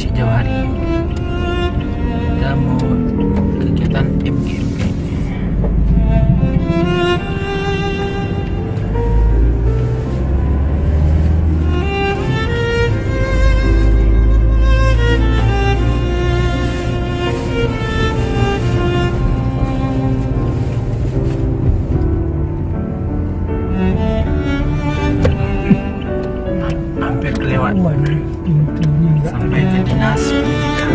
Cik Jawari. Kita mau kegiatan MGMP. Hampir kelewat sampai ke dinas pendidikan.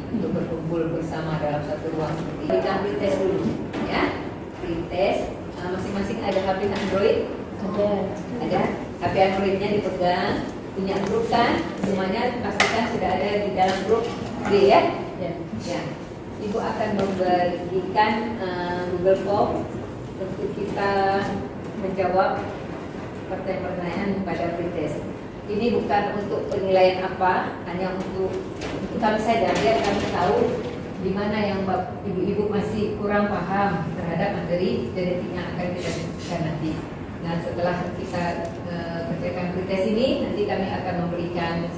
Untuk berkumpul bersama dalam satu ruang. Kita pretest dulu, ya. Pretest. Masing-masing ada HP Android. Ada. HP Androidnya dipegang. Punya grup kan? Semuanya pastikan sudah ada di dalam grup D, ya. Ya. Ibu akan membagikan Google Form untuk kita menjawab pertanyaan-pertanyaan pada pretest. Ini bukan untuk penilaian apa, hanya untuk kami saja, biar kami tahu di mana yang ibu-ibu masih kurang paham terhadap materi genetik yang akan kita diskusikan nanti. Nah, setelah kita kerjakan pretest ini, nanti kami akan memberikan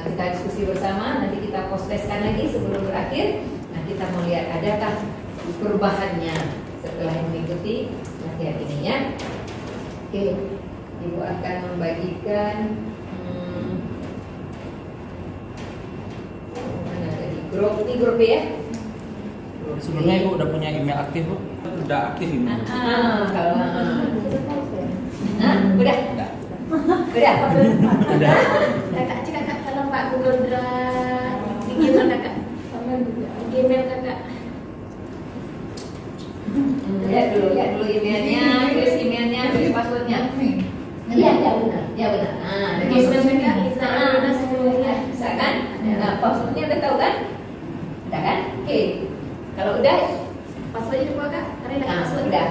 kita diskusi bersama, nanti kita post-testkan lagi sebelum berakhir. Nah, kita mau lihat adakah perubahannya setelah mengikuti latihan ini, ya. Oke. Ibu akan membagikan mana tadi grup, ini grup ya. Sebelumnya Ibu udah punya email aktif, Bu? Udah aktif email. Kalau udah. Udah. Kakak cakap kalau Pak Google Drive, gimana Kak? Gmail Kakak. Lihat dulu emailnya, tulis emailnya, tulis passwordnya. Iya benar. Nah, dari Kakak bisa bisa kan? Nah, passwordnya udah tahu kan? Udah kan? Oke. Kalau udah, passwordnya dua Kak? Karena ada password. udah.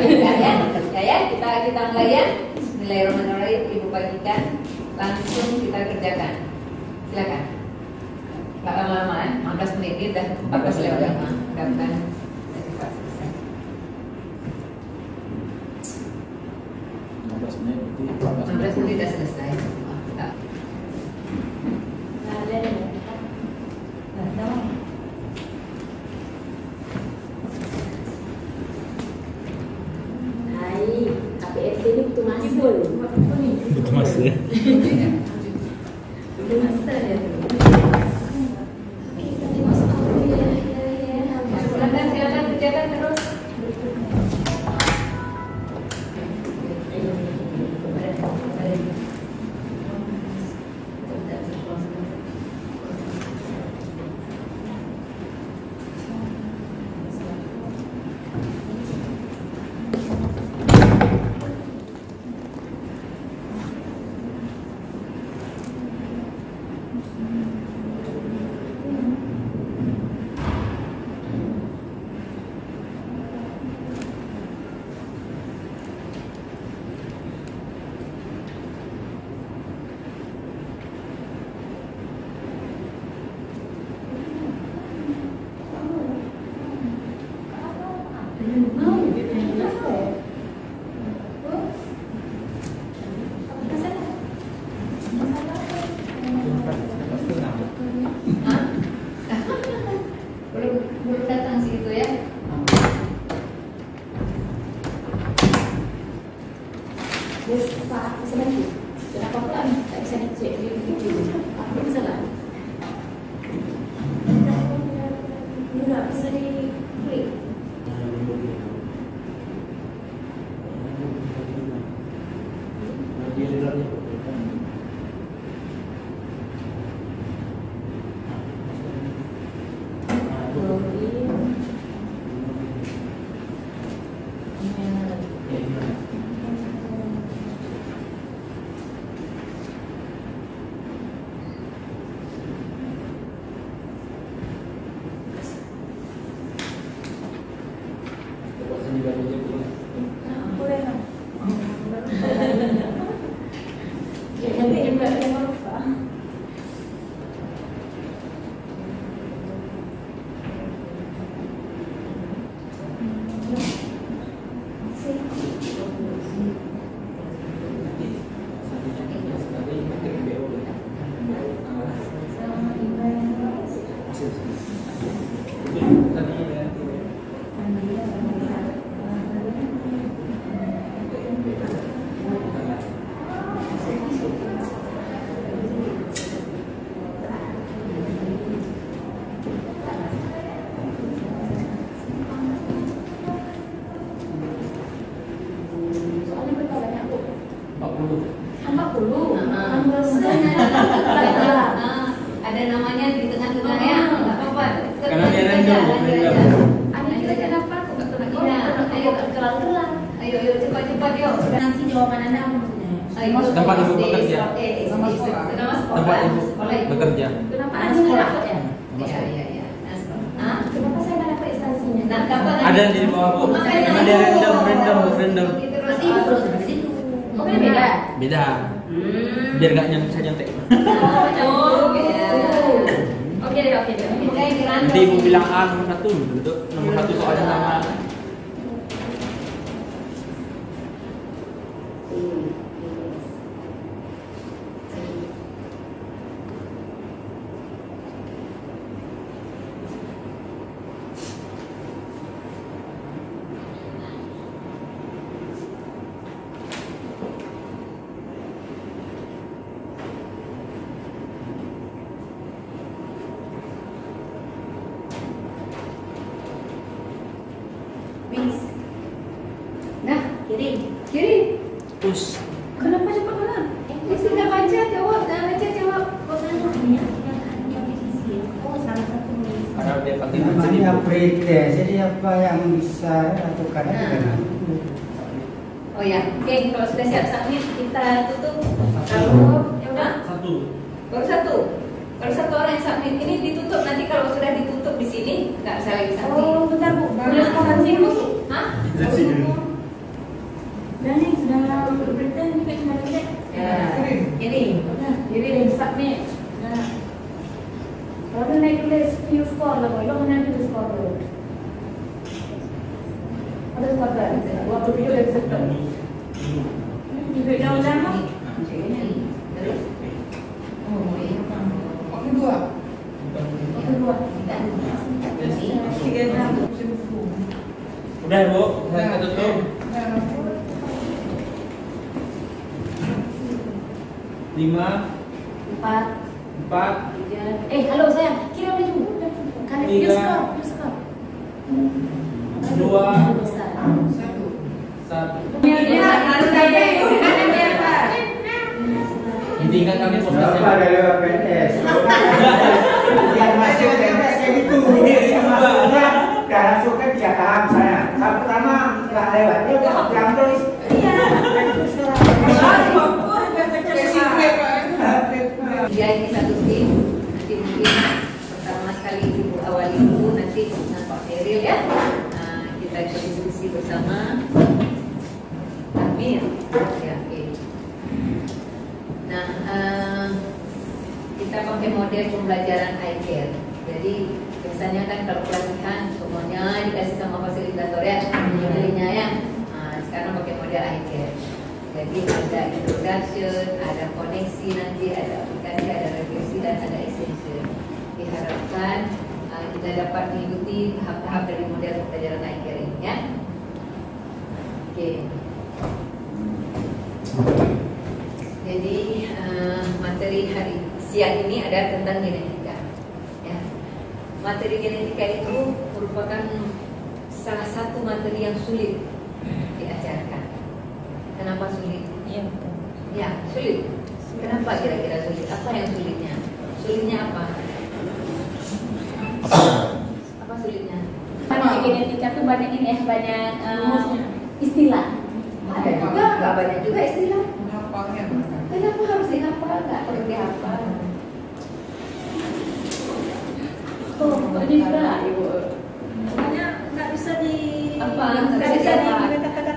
Udah ya. Kita mulai ya. Bismillahirrahmanirrahim. Ibu bagikan, langsung kita kerjakan. Silakan. Gak lama-lama kan? 15 menit ini udah 14 lewat 5. Mudah-mudahan cepat selesai. 15 menit sudah selesai. Hai, KPFT ini butuh masa. Butuh masa ya? Butuh masa ya. Silakan kerjakan terus. Belum datang sih itu ya. Pak, bisa bantu? Kenapa Pak tak bisa dicek di video? Apa masalah? Enggak bisa diklik. juga dijemput. Boleh kan? Ya, nanti juga yang lupa. Ada namanya di tengah-tengah ya, nggak apa-apa. Karena dia random. Ada juga kenapa aku betul lagi? Ayo kelar-kelar. Ayo cepat yuk. Nanti jawaban Anda apa maksudnya? Tempat ibu bekerja. Tempat ibu bekerja. Kenapa Anda nggak dapat ya? Iya. Kenapa saya nggak dapat instansinya? Nah, dapat Ada di bawah bu. Karena dia random. Terus ibu Oh, ini beda. Beda. Biar nggak nyantek. Oke deh. Nanti ibu bilang A nomor 1 untuk nomor 1 soalnya sama. Nah, kiri. Terus. Kenapa cepat banget? Sudah baca jawab. Oh, salah satu. Karena dia pakai Namanya pretest, jadi apa yang bisa atau kadang-kadang. Oh ya, oke. Kalau sudah siap submit, kita tutup. Kalau ya udah, baru satu. Kalau satu orang yang submit ini ditutup. Nanti kalau sudah ditutup di sini, nggak bisa lagi submit. Oh, bentar Bu. Boleh sekarang sih Bu. Hah? Dan ini sudah berita ini kayak gimana sih? Ya, ini. Jadi deh submit. Nah, kalau naik tulis view score lah, lo mana tulis score lo? Ada score kan? Waktu video dari situ. Video yang lama? Terus. Oh, iya. Kedua. Tiga enam. Udah bu, saya tutup. 5, 4. 4, Halo sayang, kira baju. Kalian video score. 2, Besar. 1. Intikan kami Apa prosesnya. ada lewat pretest? Yang masuk pretest kayak gitu. Ini masuknya udah langsung kan dia paham saya. Yang pertama nggak lewat, dia udah pegang terus. Dia ini satu tim. Nanti mungkin pertama sekali ibu awali dulu, nanti dengan Pak Feril ya. Nah, kita diskusi bersama. Amin. Ya, oke. Nah, kita pakai model pembelajaran iCare. Jadi biasanya kan kalau pelatihan semuanya dikasih sama fasilitator ya, jadinya ya. Nah, sekarang pakai model iCare. Jadi ada introduction, ada koneksi nanti, ada aplikasi, ada refleksi dan ada extension. Diharapkan kita dapat mengikuti tahap-tahap dari model pembelajaran iCare ini ya. Oke. Jadi materi hari siang ini ada tentang genetika. Ya. Materi genetika itu merupakan salah satu materi yang sulit diajarkan. Kenapa sulit? Iya. Ya, sulit. Kenapa kira-kira sulit? Apa yang sulitnya? Sulitnya apa? Apa sulitnya? Kan genetika tuh banyak ini ya, banyak istilah. Ada juga, nggak banyak juga istilah. Kenapa harus dihafal? Nggak perlu dihafal. Oh, ini juga. Pokoknya nggak bisa di apa? Bisa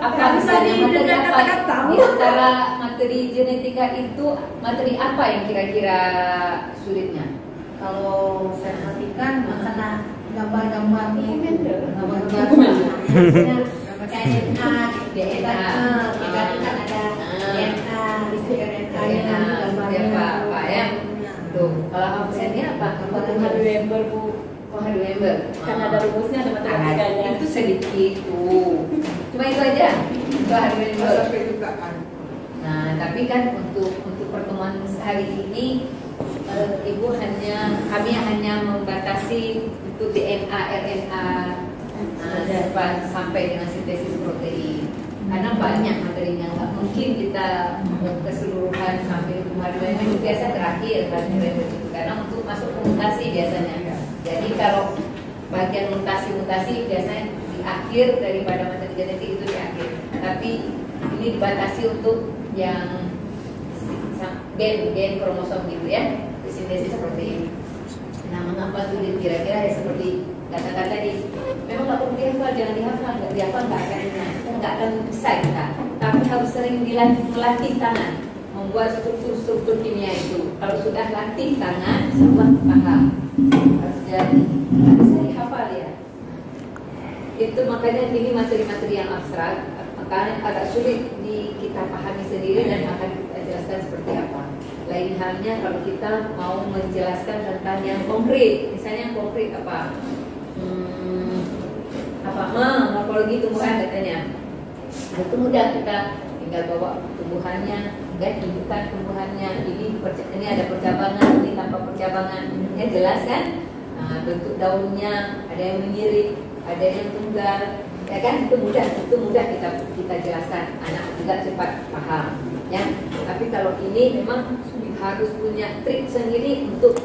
Apa misalnya materi apa? Di antara materi genetika itu materi apa yang kira-kira sulitnya? Kalau saya perhatikan masalah gambar-gambar DNA, DNA. kita kan ada DNA, DNA, apa ya? Tuh, kalau absennya apa? November Bu. Oh, November. Kan ada rumusnya, ada matematikanya. Itu sedikit tuh. Cuma itu aja. Itu November. Nah, tapi kan untuk pertemuan hari ini kami hanya membatasi untuk DNA, RNA sampai dengan sintesis protein. Karena banyak materinya, nggak mungkin kita keseluruhan sampai kemarin itu biasa terakhir kan karena untuk masuk ke mutasi biasanya. Jadi kalau bagian mutasi biasanya di akhir daripada materi genetik itu di akhir. Tapi ini dibatasi untuk yang gen kromosom gitu ya, sintesis protein. Nah, mengapa sulit kira-kira ya seperti kata-kata tadi, memang nggak perlu dihafal, jangan dihafal, nggak dihafal nggak akan bisa kita. Tapi harus sering melatih tangan, membuat struktur kimia itu. Kalau sudah latih tangan, semua paham. Harus jadi, nggak bisa dihafal ya. Itu makanya ini materi-materi yang abstrak, makanya agak sulit kita pahami sendiri dan akan kita jelaskan seperti apa. Lain halnya kalau kita mau menjelaskan tentang yang konkret, misalnya yang konkret apa? Morfologi tumbuhan katanya. Itu mudah, kita tinggal bawa tumbuhannya, dan tunjukkan tumbuhannya. Ini ada percabangan, ini tanpa percabangan, ya jelas kan? Nah, bentuk daunnya ada yang menyirik, ada yang tunggal, ya kan? Itu mudah kita jelaskan. Anak juga cepat paham, ya. Tapi kalau ini memang harus punya trik sendiri untuk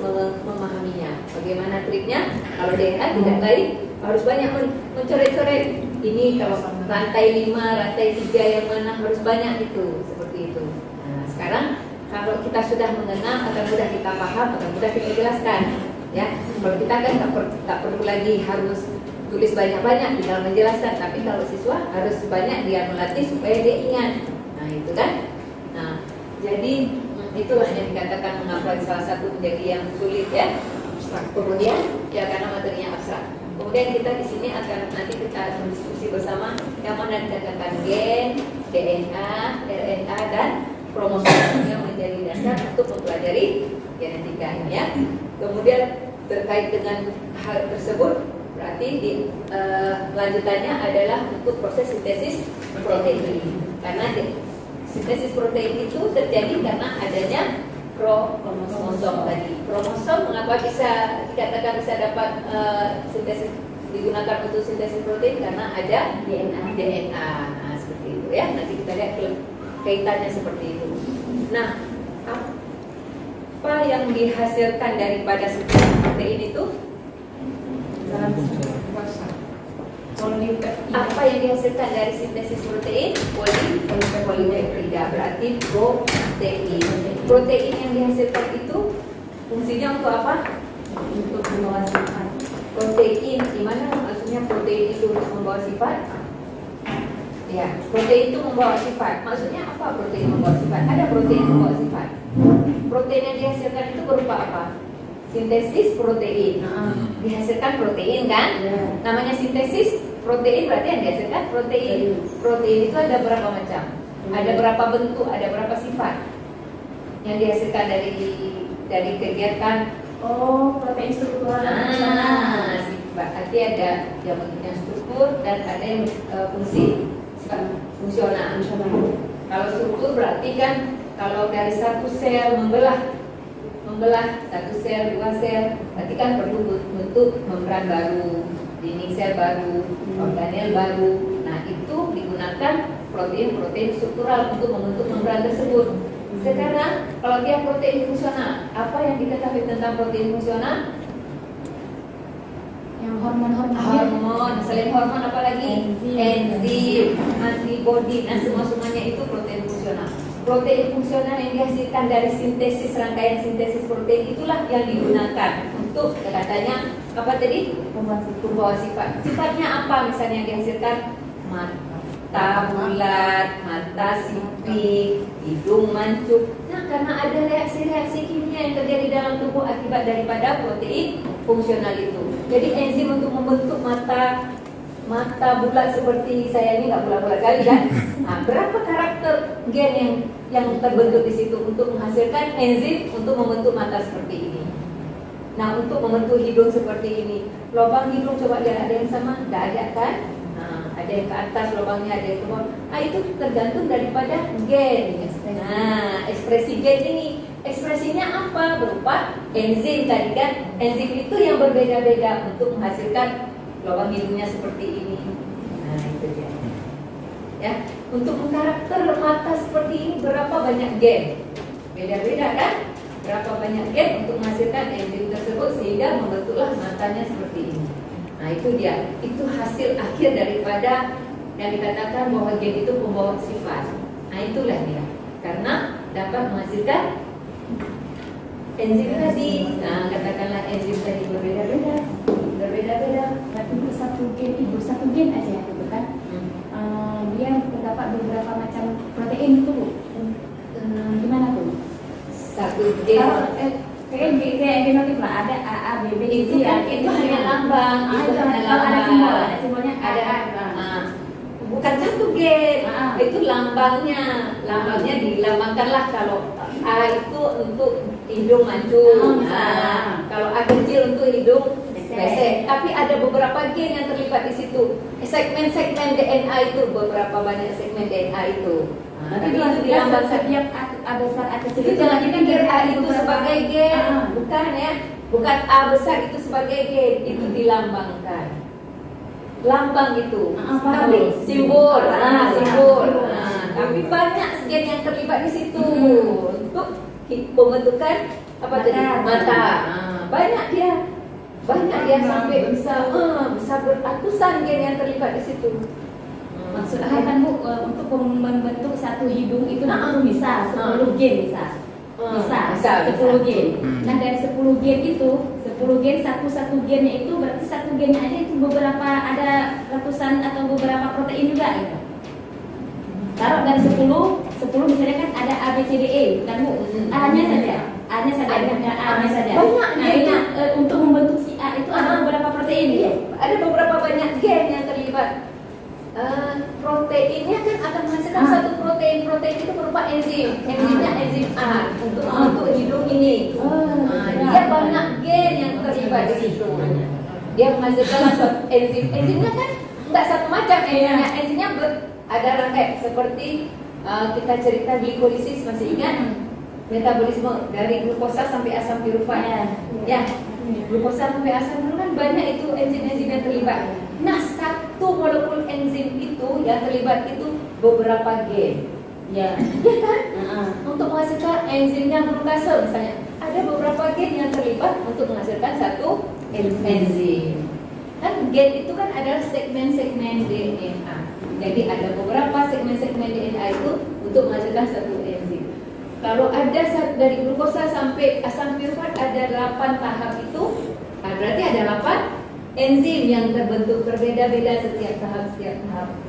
memahaminya. Bagaimana triknya? Kalau DNA tidak baik, harus banyak mencoret-coret. Ini kalau rantai 5, rantai 3 yang mana harus banyak itu, seperti itu. Nah, sekarang kalau kita sudah mengenal, akan mudah kita paham, akan mudah kita jelaskan. Ya, kalau kita kan tak perlu lagi harus tulis banyak-banyak, tinggal menjelaskan. Tapi kalau siswa harus banyak dia melatih supaya dia ingat. Nah, itu kan. Nah, jadi itulah yang dikatakan mengapa salah satu menjadi yang sulit ya. Kemudian ya karena materinya abstrak. Kemudian kita di sini akan nanti kita diskusi bersama yang mana dikatakan gen, DNA, RNA dan kromosom yang menjadi dasar untuk mempelajari genetika ini ya. Kemudian terkait dengan hal tersebut berarti lanjutannya adalah untuk proses sintesis protein. Karena sintesis protein itu terjadi karena adanya kromosom tadi. Kromosom mengapa bisa dikatakan bisa dapat sintesis digunakan untuk sintesis protein karena ada DNA. Nah, seperti itu ya. Nanti kita lihat kaitannya seperti itu. Nah, apa yang dihasilkan daripada sintesis protein itu? Apa yang dihasilkan dari sintesis protein? Polipeptida, berarti protein. Protein yang dihasilkan itu fungsinya untuk apa? Untuk membawa sifat. Protein, gimana maksudnya protein itu membawa sifat? Ya, protein itu membawa sifat. Maksudnya apa protein membawa sifat? Ada protein membawa sifat. Protein yang dihasilkan itu berupa apa? Sintesis protein. Dihasilkan protein kan? Namanya sintesis protein berarti yang dihasilkan protein. Protein itu ada berapa macam? Ada berapa bentuk? Ada berapa sifat yang dihasilkan dari kegiatan? Protein struktural. Sifat. Arti ada yang bentuknya struktur dan ada yang fungsi sifat fungsional. Kalau struktur berarti kan kalau dari satu sel membelah satu sel, 2 sel, berarti kan perlu bentuk membran baru, dinding sel baru, organel baru. Nah, itu digunakan protein struktural untuk membentuk membran tersebut. Sekarang kalau dia protein fungsional, apa yang diketahui tentang protein fungsional? Yang hormon. Selain hormon apa lagi? Enzim, antibody, nah semuanya itu protein fungsional. Protein fungsional yang dihasilkan dari sintesis rangkaian sintesis protein itulah yang digunakan untuk katanya apa tadi? Pembawa sifat. Sifatnya apa misalnya yang dihasilkan? Mata bulat, mata sipit, hidung mancung. Nah, karena ada reaksi-reaksi kimia yang terjadi dalam tubuh akibat daripada protein fungsional itu. Jadi enzim untuk membentuk mata bulat seperti saya ini nggak bulat-bulat kali kan? Nah, berapa karakter gen yang terbentuk di situ untuk menghasilkan enzim untuk membentuk mata seperti ini? Nah, untuk membentuk hidung seperti ini, lubang hidung coba lihat ada yang sama? Nggak ada kan? Nah, ada yang ke atas lubangnya, ada yang ke bawah. Nah, itu tergantung daripada gen. Nah, ekspresi gen ini, ekspresinya apa? Berupa enzim tadi kan? Enzim itu yang berbeda-beda untuk menghasilkan lubang hidungnya seperti ini. Nah, itu dia. Ya, untuk mengkarakter mata seperti ini berapa banyak gen? Beda-beda kan? Berapa banyak gen untuk menghasilkan enzim tersebut sehingga membentuklah matanya seperti ini. Nah, itu dia. Itu hasil akhir daripada yang dikatakan bahwa gen itu pembawa sifat. Nah, itulah dia. Karena dapat menghasilkan enzim tadi. Nah, katakanlah enzim tadi berbeda-beda. Tapi untuk satu gen aja ya, gitu kan? Dia terdapat beberapa macam protein itu, Bu. Gimana tuh? Satu gen. Kayak genotif lah, ada A, A, B, B, Itu kan itu hanya lambang. Itu hanya lambang. Ada simbolnya Ada. Bukan satu gen. Itu lambangnya. Lambangnya dilambangkanlah kalau A itu untuk hidung mancung. Kalau A kecil untuk hidung besek. Tapi ada beberapa gen yang terlibat di situ. Segmen-segmen DNA itu, beberapa banyak segmen DNA itu. Tapi itu dilambang setiap A besar, A kecil. Itu jangan dipikir A itu sebagai gen, bukan ya. Bukan A besar itu sebagai gen, itu dilambangkan. Lambang itu, tapi simbol, simbol. Tapi banyak gen yang terlibat di situ untuk pembentukan apa tadi? Mata. Banyak dia sampai bisa beratusan gen yang terlibat di situ. Maksud saya kan Bu, untuk membentuk satu hidung itu bisa 10 gen bisa 10 gen. Nah, dari 10 gen itu 10 gen satu gennya itu berarti satu gennya aja itu beberapa ada ratusan atau beberapa protein juga gitu. Taruh dari 10 misalnya kan ada A B C D E kan Bu. A-nya saja. Banyak. Nah, itu untuk membentuk si A itu ada beberapa protein ya. Ada beberapa banyak gen yang terlibat. Proteinnya kan akan menghasilkan satu protein itu berupa enzim. Enzimnya enzim A untuk membentuk hidung ini. Dia banyak gen yang terlibat di situ. Dia menghasilkan suatu enzim. Enzimnya kan nggak satu macam enzimnya ada rangkaian seperti kita cerita glikolisis, masih ingat? Metabolisme dari glukosa sampai asam pirufat. Ya, glukosa sampai asam pirufat kan banyak itu enzim-enzim yang terlibat. Nah, satu molekul enzim itu yang terlibat itu beberapa gen. Ya kan? Untuk menghasilkan enzimnya glukase misalnya, ada beberapa gen yang terlibat untuk menghasilkan satu enzim. Kan gen itu kan adalah segmen-segmen DNA. Jadi ada beberapa segmen-segmen DNA itu untuk menghasilkan satu enzim. Kalau ada dari glukosa sampai asam pirufat ada 8 tahap itu, berarti ada 8 enzim yang terbentuk berbeda-beda setiap tahap,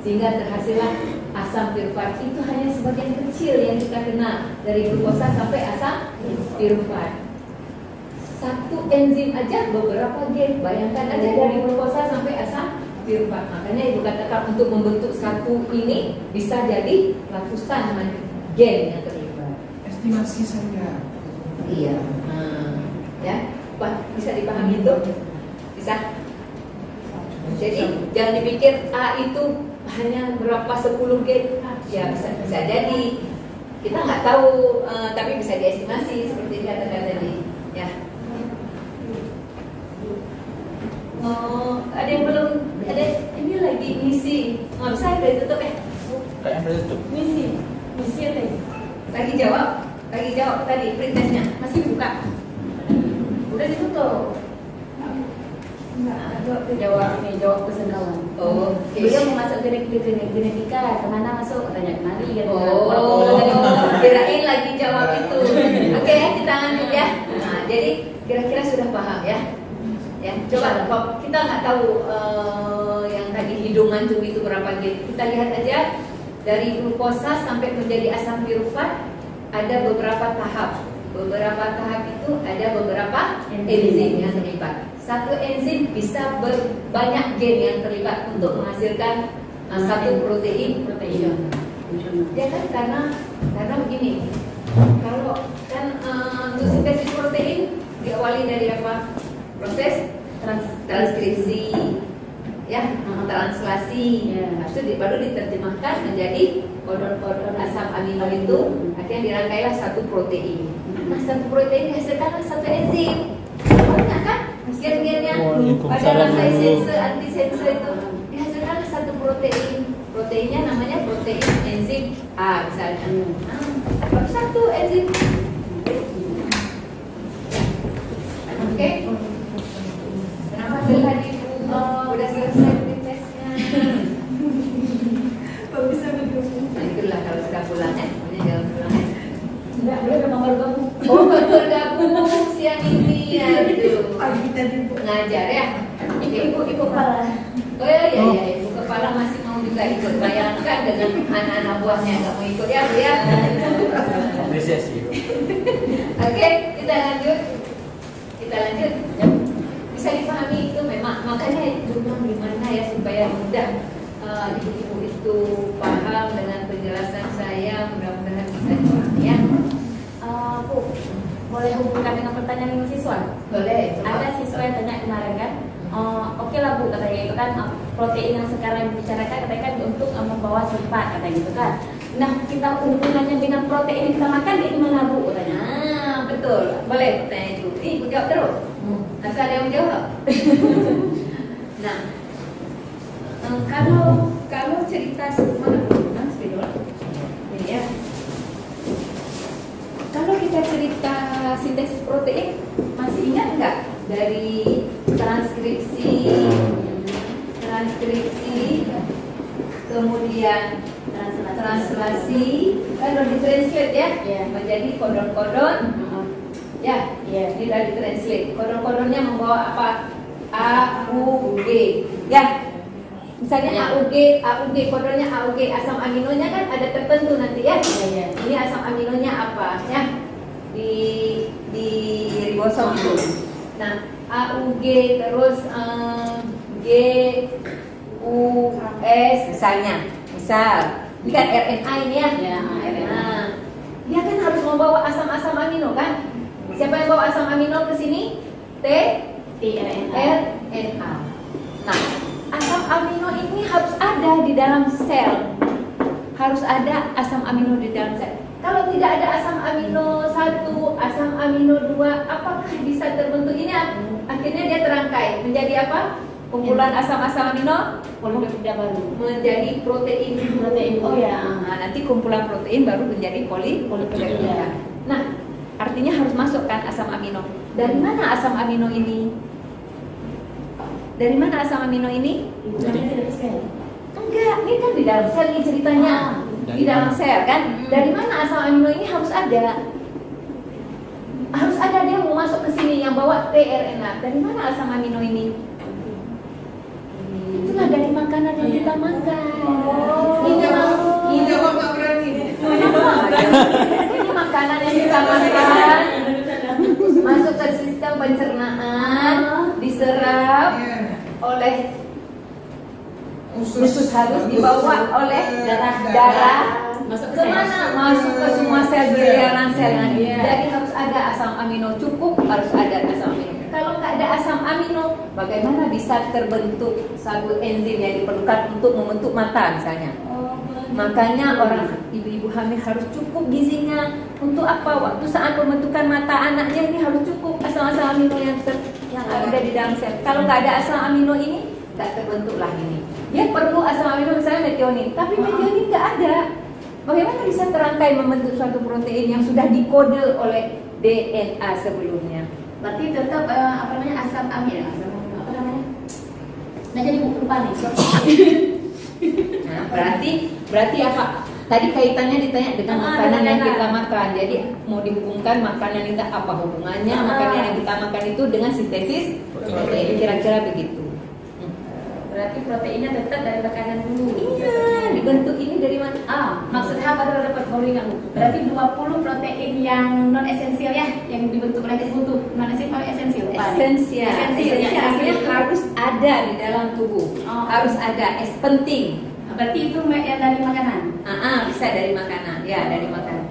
sehingga terhasillah asam pirufat. Itu hanya sebagian kecil yang kita kenal dari glukosa sampai asam pirufat. Satu enzim aja beberapa gen. Bayangkan aja dari glukosa sampai asam pirufat. Makanya ibu katakan untuk membentuk satu ini bisa jadi ratusan gen yang terlibat. Estimasi saja. Iya. Ya, bisa dipahami itu? Bisa. Jadi jangan dipikir A itu hanya berapa 10 gen. Ya bisa jadi. Kita nggak tahu, tapi bisa diestimasi seperti katakan tadi. Ya. Ada yang belum? Ada ini lagi misi. Nggak bisa udah ditutup ya? Kayaknya udah tutup. Misi apa ya? Lagi jawab tadi pretestnya. Masih buka. Udah ditutup. Jawab pesan kawan. Oh, Beliau mau masuk genetika, kemana masuk? Tanya kemari kan. Kirain lagi jawab itu. Oke, kita lanjut ya. Nah, jadi Kira-kira sudah paham ya? Ya, coba kalau kita nggak tahu yang tadi hidungan itu berapa gen, kita lihat aja dari glukosa sampai menjadi asam pirufat ada beberapa tahap. Beberapa tahap itu ada beberapa enzim yang terlibat. Satu enzim bisa berbanyak gen yang terlibat untuk menghasilkan satu protein. Ya kan karena begini. Kalau kan untuk sintesis protein diawali dari apa? Proses transkripsi, ya, translasi. Habis itu baru diterjemahkan menjadi kodon-kodon asam amino itu, akhirnya dirangkailah satu protein. Nah, satu protein dihasilkan satu enzim. Banyak kan gen-gennya pada rasa sense, antisense itu dihasilkan satu protein. Proteinnya namanya protein enzim A misalnya. Baru satu enzim. Oke. Kenapa tadi udah selesai tesnya? Kok bisa begitu? Nah, itulah kalau sudah pulang ya, pokoknya jangan pulang ya. Enggak, boleh memang baru gabung. Oh, baru bergabung siang ini ya, gitu. Pagi tadi Ngajar ya. ibu kepala. Oh iya, ibu kepala masih mau juga ikut. Bayangkan dengan anak-anak buahnya nggak mau ikut ya, Bu ya. Apresiasi. Oke, kita lanjut. Bisa dipahami itu memang, makanya cuma gimana ya supaya mudah ibu-ibu itu paham dengan penjelasan saya, mudah-mudahan bisa dipahami ya. Bu, boleh hubungkan dengan pertanyaan siswa? Boleh. Ada siswa yang tanya kemarin kan, oke lah Bu, katanya itu kan protein yang sekarang dibicarakan katanya kan untuk membawa sifat katanya gitu kan. Nah, kita hubungannya dengan protein yang kita makan di mana Bu katanya? Betul, boleh tanya itu. Ibu jawab terus. Asal ada yang menjawab. Nah, kalau cerita ini ya. Kalau kita cerita sintesis protein, masih ingat nggak dari transkripsi, kemudian translasi, kalau ditranslate ya, menjadi kodon-kodon. Ya, ini sudah ditranslate. Kodon-kodonnya membawa apa? A, U, G. Ya, misalnya AUG, kodonnya AUG, asam aminonya kan ada tertentu nanti ya. Ini asam aminonya apa ya? Di ribosom itu. Nah, AUG terus G, U, S misalnya. Ini kan RNA ini ya. RNA. Dia kan harus membawa asam-asam amino kan? Siapa yang bawa asam amino ke sini? RNA. Nah, asam amino ini harus ada di dalam sel. Harus ada asam amino di dalam sel. Kalau tidak ada asam amino 1, asam amino 2, apakah bisa terbentuk ini? Akhirnya dia terangkai menjadi apa? Kumpulan asam-asam amino menjadi protein. Oh ya. Nah, nanti kumpulan protein baru menjadi polipeptida. Nah, artinya harus masukkan asam amino. Dari mana asam amino ini? Dari mana asam amino ini? Enggak, ini kan di dalam sel ini ceritanya. Di dalam sel kan? Dari mana asam amino ini harus ada? Harus ada, dia mau masuk ke sini yang bawa tRNA. Dari mana asam amino ini? Itulah dari makanan yang kita makan. Ini makanan yang kita makan masuk ke sistem pencernaan, diserap oleh usus halus, dibawa oleh darah masuk ke mana? Masuk ke semua sel biliaran sel. Jadi harus ada asam amino, cukup harus ada asam amino. Kalau nggak ada asam amino, bagaimana bisa terbentuk satu enzim yang diperlukan untuk membentuk mata misalnya? Makanya orang ibu-ibu hamil harus cukup gizinya. Untuk apa? Waktu saat pembentukan mata anaknya ini harus cukup asam-asam amino yang ada di dalam sel. Kalau nggak ada asam amino ini, nggak terbentuklah ini. Dia perlu asam amino misalnya metionin, tapi metionin nggak ada. Bagaimana bisa terangkai membentuk suatu protein yang sudah dikode oleh DNA sebelumnya? Berarti tetap asam amino, apa namanya? Nah, jadi lupa nih. Nah, berarti apa? Tadi kaitannya ditanya dengan makanan yang dengan kita makan. Jadi mau dihubungkan makanan itu apa hubungannya? Makanan yang kita makan itu dengan sintesis protein. Kira-kira begitu. Berarti proteinnya tetap dari makanan dulu. Iya, dibentuk ini dari mana? Maksudnya baru dapat baru ingat Bu. Berarti 20 protein yang non esensial ya, yang dibentuk oleh tubuh non esensial esensial. Esensial. Esensial Artinya harus ada di dalam tubuh. Harus ada, penting. Berarti itu yang dari makanan. Bisa dari makanan. Ya, dari makanan.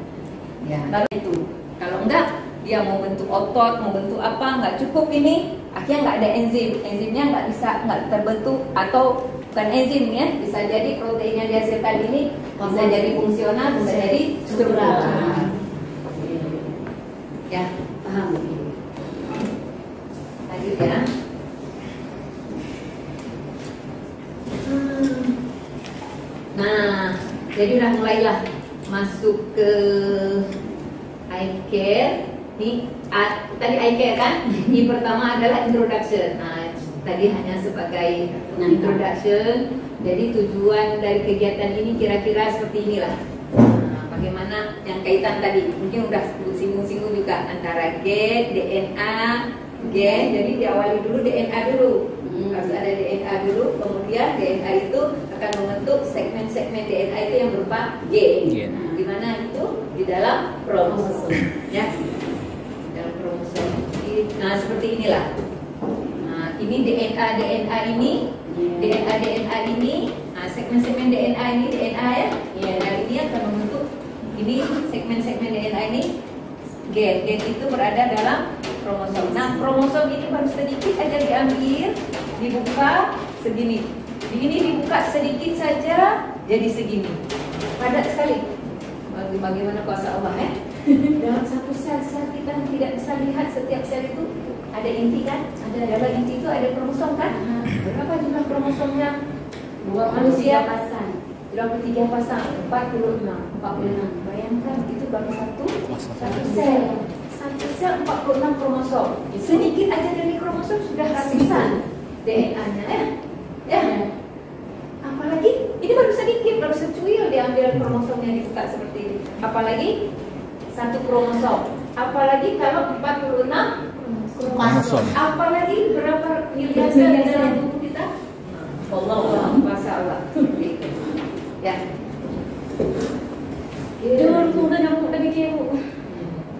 Ya. Baru Itu. Kalau enggak, dia mau bentuk otot, mau bentuk apa, nggak cukup ini. Akhirnya nggak ada enzim. Enzimnya nggak terbentuk atau bukan enzim ya. Bisa jadi protein yang dihasilkan ini bisa jadi fungsional, bisa jadi struktural. Ya, paham. Lanjut ya. Nah, jadi udah mulailah masuk ke eye care. Nih, tadi eye care kan? Ini pertama adalah introduction. Nah, tadi hanya sebagai introduction. Jadi tujuan dari kegiatan ini kira-kira seperti inilah. Nah, bagaimana yang kaitan tadi? Mungkin udah singgung-singgung juga antara gen, DNA, gen. Jadi diawali dulu DNA dulu. Harus ada DNA dulu, kemudian DNA itu akan membentuk segmen-segmen DNA itu yang berupa gen. Di mana itu di dalam kromosom, ya, di dalam kromosom. Nah, seperti inilah. Nah, ini DNA ini, nah, segmen-segmen DNA ini DNA ya, DNA ini akan membentuk ini segmen-segmen DNA ini gen. Gen itu berada dalam kromosom. Nah, kromosom ini baru sedikit aja diambil, dibuka segini. Ini dibuka sedikit saja jadi segini. Padat sekali. Bagaimana kuasa Allah ya? Dalam satu sel kita tidak bisa lihat setiap sel itu ada inti kan? Dalam inti itu ada kromosom kan? Berapa jumlah kromosomnya? 23 pasang. 23 pasang, 46. Bayangkan itu baru satu sel. Satu sel 46 kromosom. Sedikit aja dari kromosom sudah ratusan DNA-nya ya. Apalagi ini baru sedikit, baru secuil diambil kromosomnya dibuka seperti ini. Apalagi satu kromosom. Apalagi kalau 46 kromosom. Apalagi berapa miliar sel di dalam tubuh kita? Allah, Masya Allah. Ya. Dulu udah nyambung lagi kayak Bu.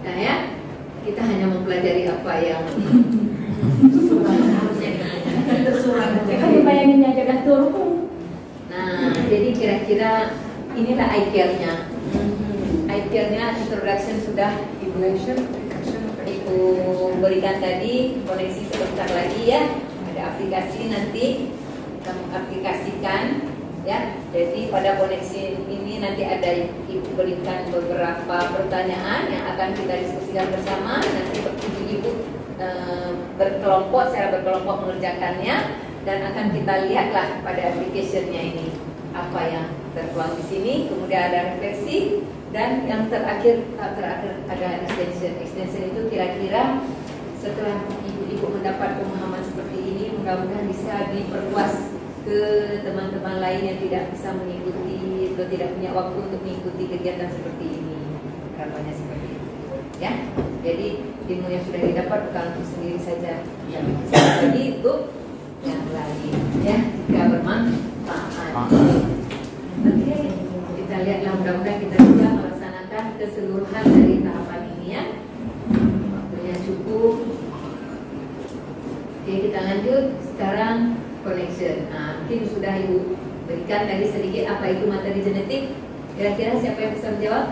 Nah ya, kita hanya mempelajari apa yang harusnya Kan bayanginnya aja dah turun. Nah, jadi kira-kira inilah eye care-nya. Eye care-nya introduction sudah Ibu berikan tadi, koneksi sebentar lagi ya. Ada aplikasi nanti kamu aplikasikan ya. Jadi pada koneksi ini nanti ada Ibu berikan beberapa pertanyaan yang akan kita diskusikan bersama. Nanti Ibu secara berkelompok mengerjakannya dan akan kita lihatlah pada application-nya ini apa yang tertuang di sini. Kemudian ada refleksi dan yang terakhir ada extension itu kira-kira setelah ibu mendapat pemahaman seperti ini, mudah-mudahan bisa diperluas ke teman-teman lain yang tidak bisa mengikuti atau tidak punya waktu untuk mengikuti kegiatan seperti ini. Harapannya seperti itu ya. Jadi ilmu yang sudah didapat bukan untuk sendiri saja, tapi bisa jadi untuk yang lain ya, jika bermanfaat. Oke, kita lihatlah, mudah-mudahan kita bisa melaksanakan keseluruhan dari tahapan ini ya. Waktunya cukup. Oke, kita lanjut sekarang connection. Nah, mungkin sudah Ibu berikan tadi sedikit apa itu materi genetik. Kira-kira siapa yang bisa menjawab?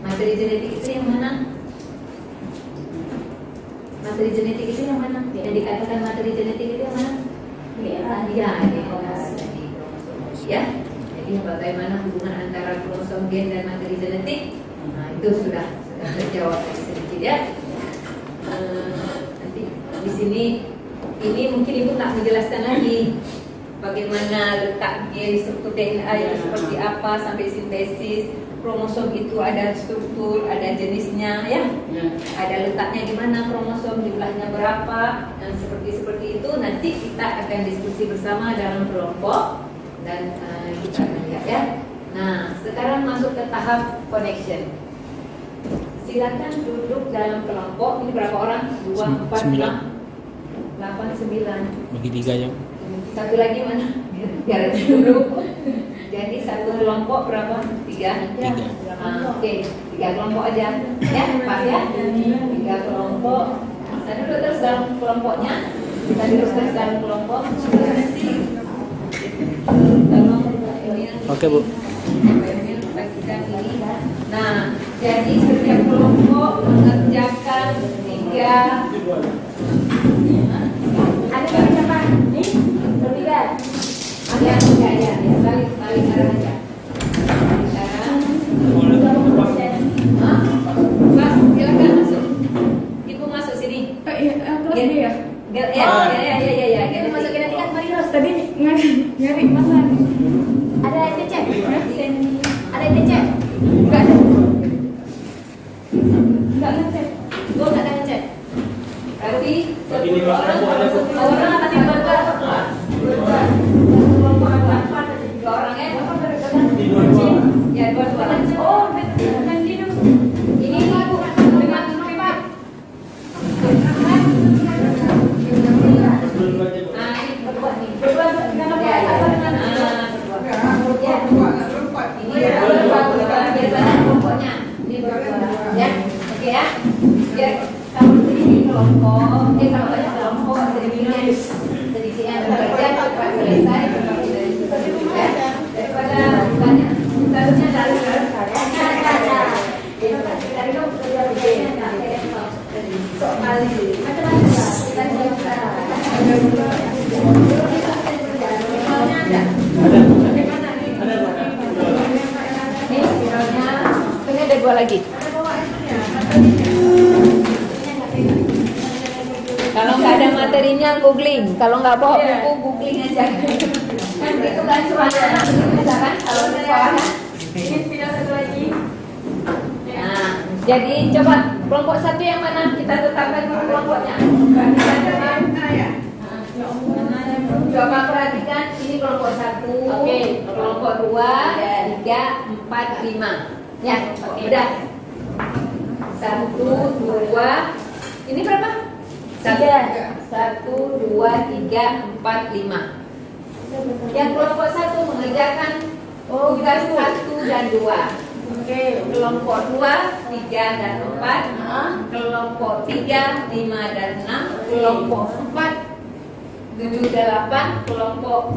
Materi genetik itu yang mana? Materi genetik itu yang mana? Yang dikatakan materi genetik itu yang mana? Ya, ini kromosom. Ya, jadi bagaimana hubungan antara kromosom, gen dan materi genetik? Nah, itu sudah terjawab sedikit ya. Nanti di sini ini mungkin Ibu nggak menjelaskan lagi bagaimana letak gen, struktur DNA itu seperti apa sampai sintesis. Kromosom itu ada struktur, ada jenisnya ya. Ada letaknya di mana kromosom, jumlahnya berapa, dan seperti itu nanti kita akan diskusi bersama dalam kelompok dan kita akan lihat ya. Nah, sekarang masuk ke tahap connection. Silakan duduk dalam kelompok. Ini berapa orang? 2, 4, 6, 8, 9. Bagi 3 aja. Satu lagi mana? Biar duduk. Jadi satu kelompok berapa? 3. Oke, 3 kelompok aja. Ya, pas ya. 3 kelompok. Kita duduk terus dalam kelompoknya. Kita duduk terus dalam kelompok. Oke, Bu. Nah, jadi setiap kelompok mengerjakan 3. Ada yang siapa? Nih, bertiga. Ya, saling arah aja. Sekarang, Mas, silakan masuk. Ibu masuk sini. Kelas D ya? Ya. Masukin nanti kan Mari Ros. Tadi nyari masa. Ada ETC? Ada ETC? Enggak ada. Enggak ngecek. Gue enggak ada ngecek. Berarti 10 orang masuk. Orang apa nih? Dua orang ya? Ya, dua. Oh, nanti dulu. Ini Bu, dengan Pak. Nah, ini berdua nih. Berdua dengan apa? Ya. Apa dengan Ini berdua biasanya kelompoknya. Ini berdua. Ya, oke ya. Biar kalau sedikit kelompok, kalau banyak kelompok sedikitnya bekerja cepat selesai ya. Daripada banyak seharusnya dari ini ada 2 lagi. Kalau nggak ada materinya googling, kalau nggak bawa buku googling aja. Kan itu kan suara misalkan kalau di sekolah kan. ini video satu lagi? Nah, jadi coba kelompok 1 yang mana kita tetapkan dulu kelompoknya. Coba perhatikan ini kelompok 1, Oke. kelompok 2, 3, 4, 5. Ya, udah. 1, 2, ini berapa? 1, 2, 3, 4, 5. Yang kelompok 1 mengerjakan tugas 1 dan 2. Oke. Kelompok 2, 3 dan 4. Kelompok 3, 5 dan 6. Kelompok 4, 7, 8. Kelompok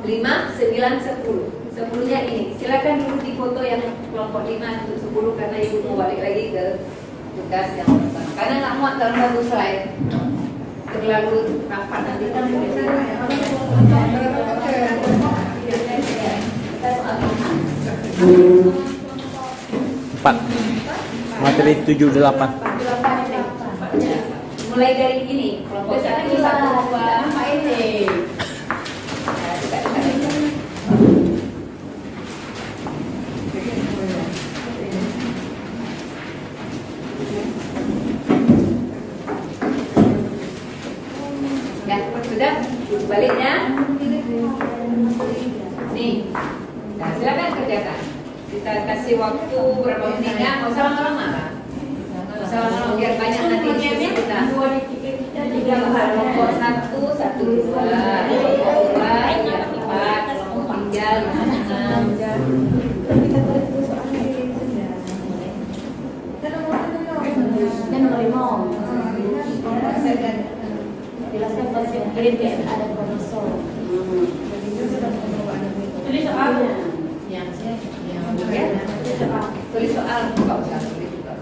5, 9, 10. 10-nya ini. Silakan dulu di foto yang kelompok 5 untuk 10 karena ibu mau balik lagi ke tugas yang pertama. Karena nggak muat dalam satu slide. Terlalu rapat nanti kan. Empat. Materi 7, 8. Mulai dari ini kelompok 1, 2. Apa ini? Ya, sudah baliknya. Nih, nah, silakan kerjakan. Kita kasih waktu berapa menit ya? Nggak usah lama-lama kan? Nggak usah lama-lama biar banyak nanti diskusi kita. Kelompok 1, 1, 2, kelompok 2, 3, 4, kelompok 3, 5, 6. Yang nomor 5. Jelaskan konsep grade ya, ada kromosom. Tulis soalnya. Yang tulis soal nggak usah tulis juga.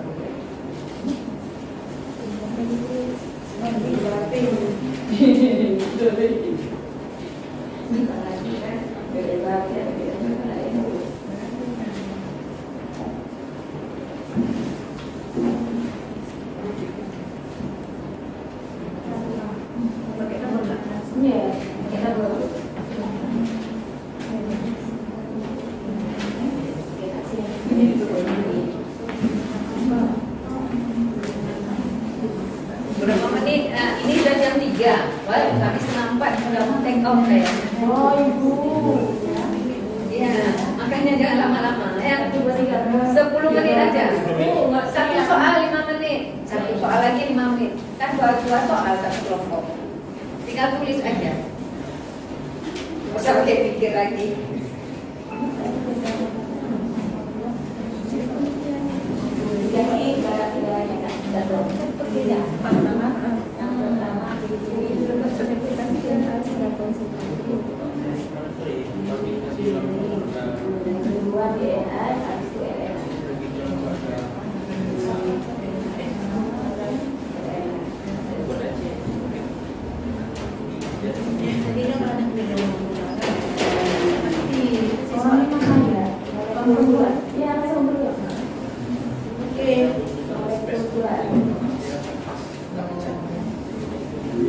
Yeah. 2 soal satu kelompok. Tinggal tulis aja. Nggak usah pakai pikir lagi. Jadi tiga-tiganya kan satu berbeda. Yang pertama itu representasi dan hasil konsentrasi. Yang kedua DNA, habis itu RNA.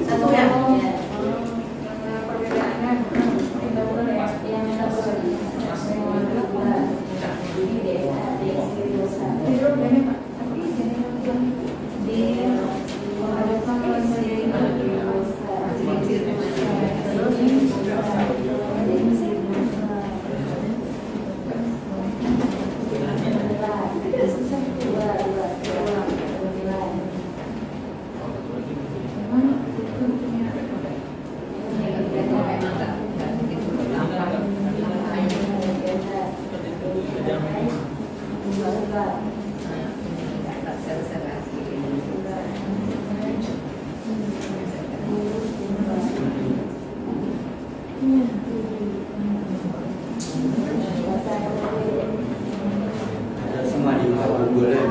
Satu ya. Semua di bawah boleh.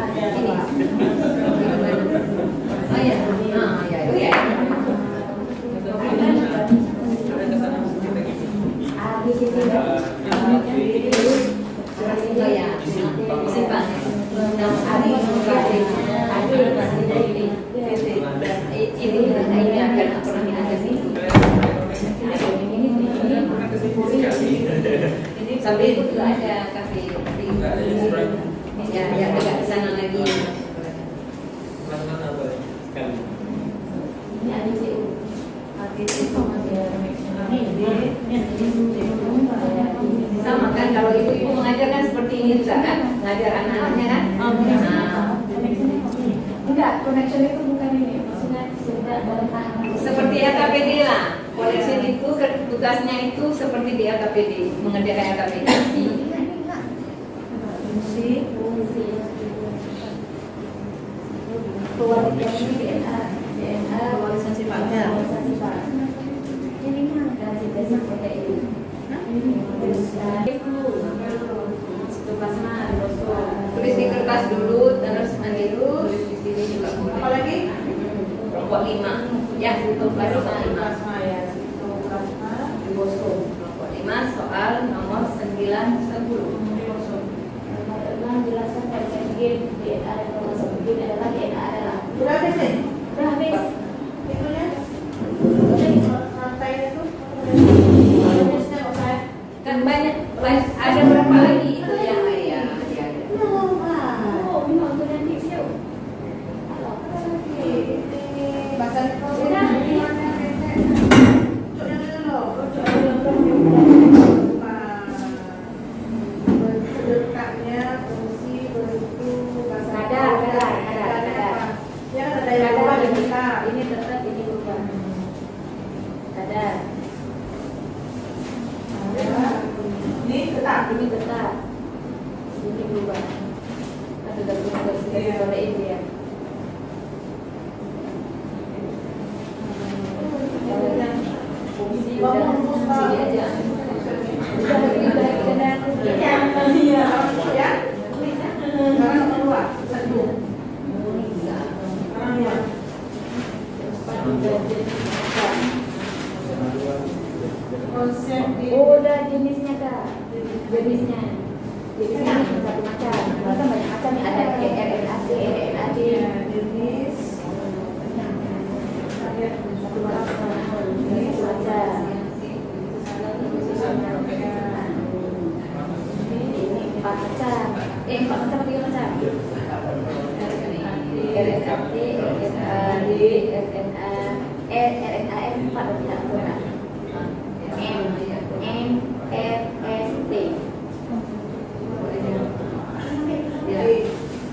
Oh ya, ya itu ya. Oh ya, simpan. Ini akan pernah ada sih. Sampai itu juga ada kafe ya agak di sana lagi. Ini ada CU. Sama kan kalau ibu mengajar kan seperti ini juga kan, mengajar anak-anaknya kan. Enggak, connection itu bukan ini. Maksudnya sudah dalam tahapan. Seperti LKPD lah. Connection itu tugasnya itu seperti di LKPD, mengerjakan LKPD. Fungsi. Kualifikasi DNA, warisan sifat. Ini kan kasih protein. Tulis di kertas dulu, terus menilus di sini juga. Apalagi? Kelompok 5. Ya, sitoplasma 5. Ribosom. Kelompok 5 soal nomor 9, 10. Menjelaskan kaitan gen DNA dan kromosom gen adalah DNA adalah Berapa sih? udah habis Itunya? rantai itu Kan banyak ada berapa lagi itu yang ya. oh ini untuk nanti siu ini tetap ini bukan ada ini tetap ini berubah ada dari protein dia fungsi aja oh udah jenisnya kak jenisnya satu macam kan banyak macam nih ada RNA-C RNA-D jenis satu macam ini 4 macam 4 macam atau 3 macam RNA-T RNA-D RNA-M 4 atau tidak benar MRST. Jadi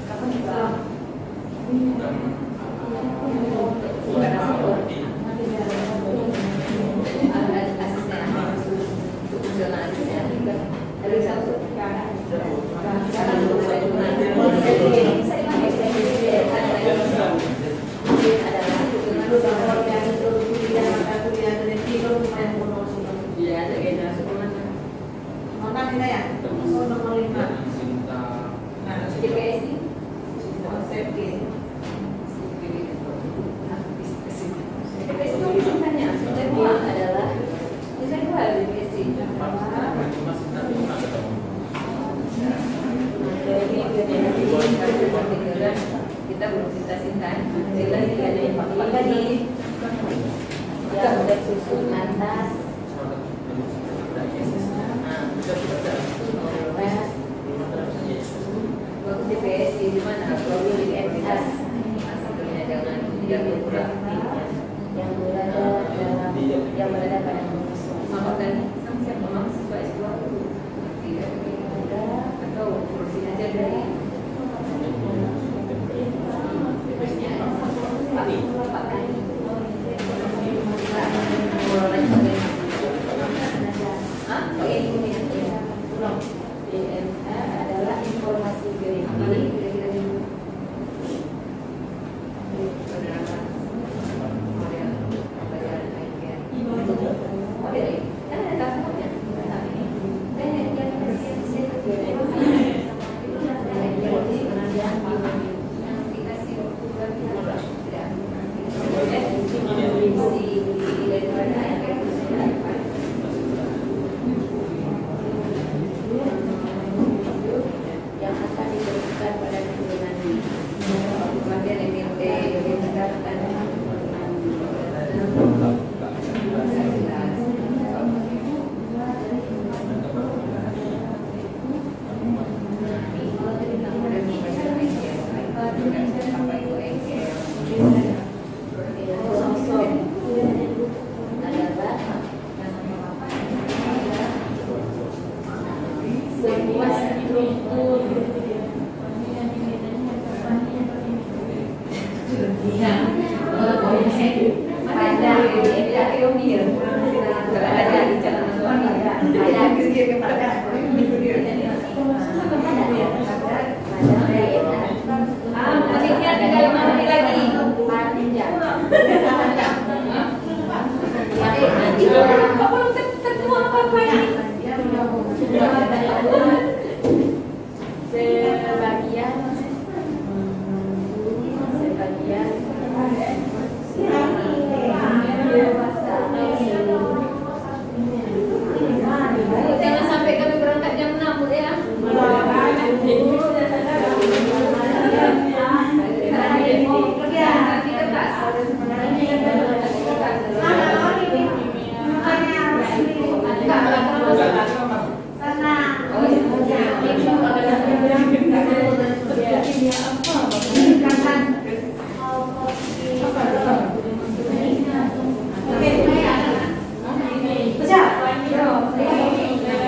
kapan kita ya. Oh, nomor 5. Nah, DPS ini DPS itu disingkatnya kedua adalah DPS kita belum kita simpan jelas tidak ada yang tadi yang udah susun atas waktu DPS di mana kalau di MPS dengan yang berada pada mama kan siapa mama siswa S2 tidak ada atau kursi aja dari adalah informasi yang akan diberikan pada keturunan kemudian MT jangan sampai kami berangkat jam 6 ya.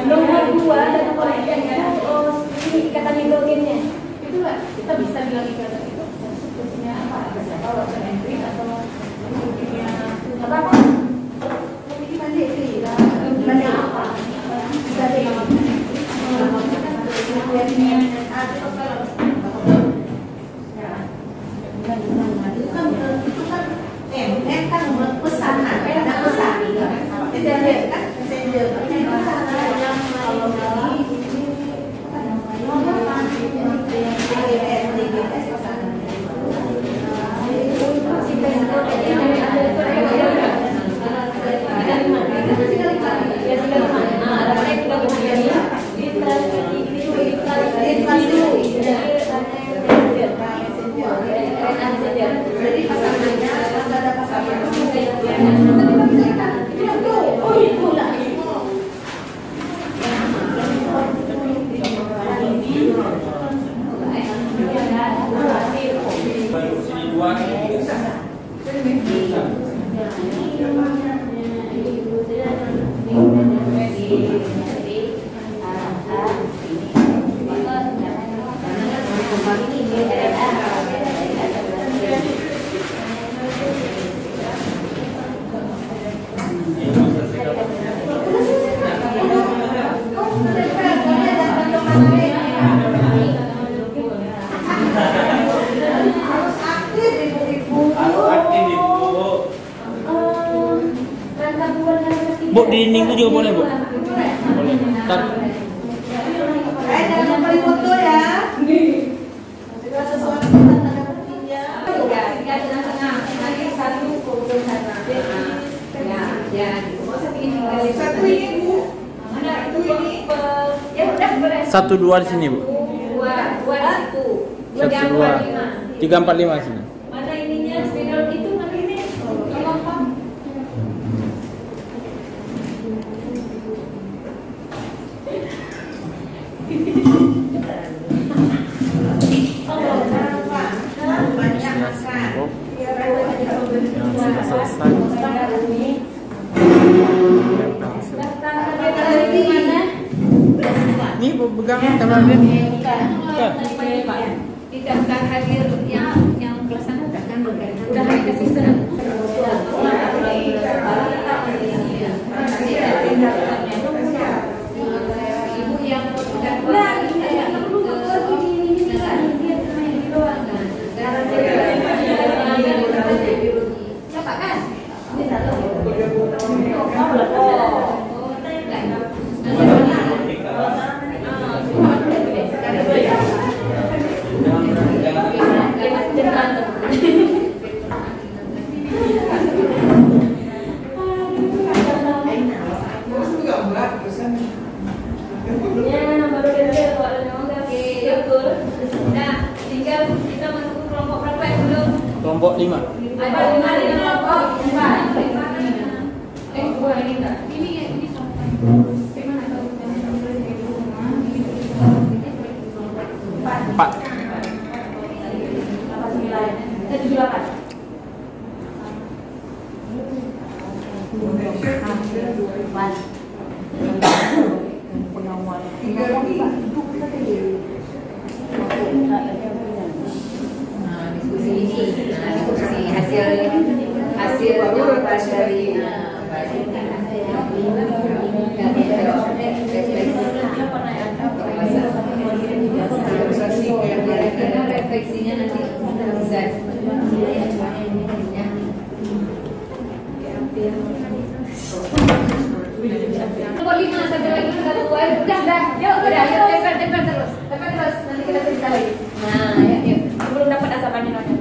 Nomor 2 dan nomor 3 ini ikatan hidrogennya. Itulah kita bisa bilang ikatan itu fungsinya apa? Kalau entry atau fungsinya apa? Fungsi mandiri. Mandiri apa? Bisa deh. Itu kan pesanan, ada pesan. Messenger kan, messenger. Jadi pasangannya ada pasangan. Oh itulah. Bu, di dinding itu juga boleh, Bu? Boleh. Ntar aja gitu. Nggak usah bikin tinggal Satu ini Bu. mana itu ya udah boleh. 1-2 di sini, Bu. Dua di situ. 1-2. 3-4-5 sini. Mana ininya spidol itu mana ini? Tolong Pak. Banyak makan. Yang sudah selesai. Ini pegangan kamera ini. Tidak akan hadir yang pelaksana kan udah hari kasih serang. Ibu yang siapa kan? Nah, tinggal kita menunggu kelompok berapa yang belum? Kelompok 5. Ada 5 kelompok. 2 ini enggak? Ini sampai. Gimana kalau Empat. 78. Diskusi hasil jawaban dari refleksinya nanti bisa nomor 5 satu lagi satu udah yuk tempel terus nanti kita cerita lagi. Nah yuk Belum dapat asapannya nonton.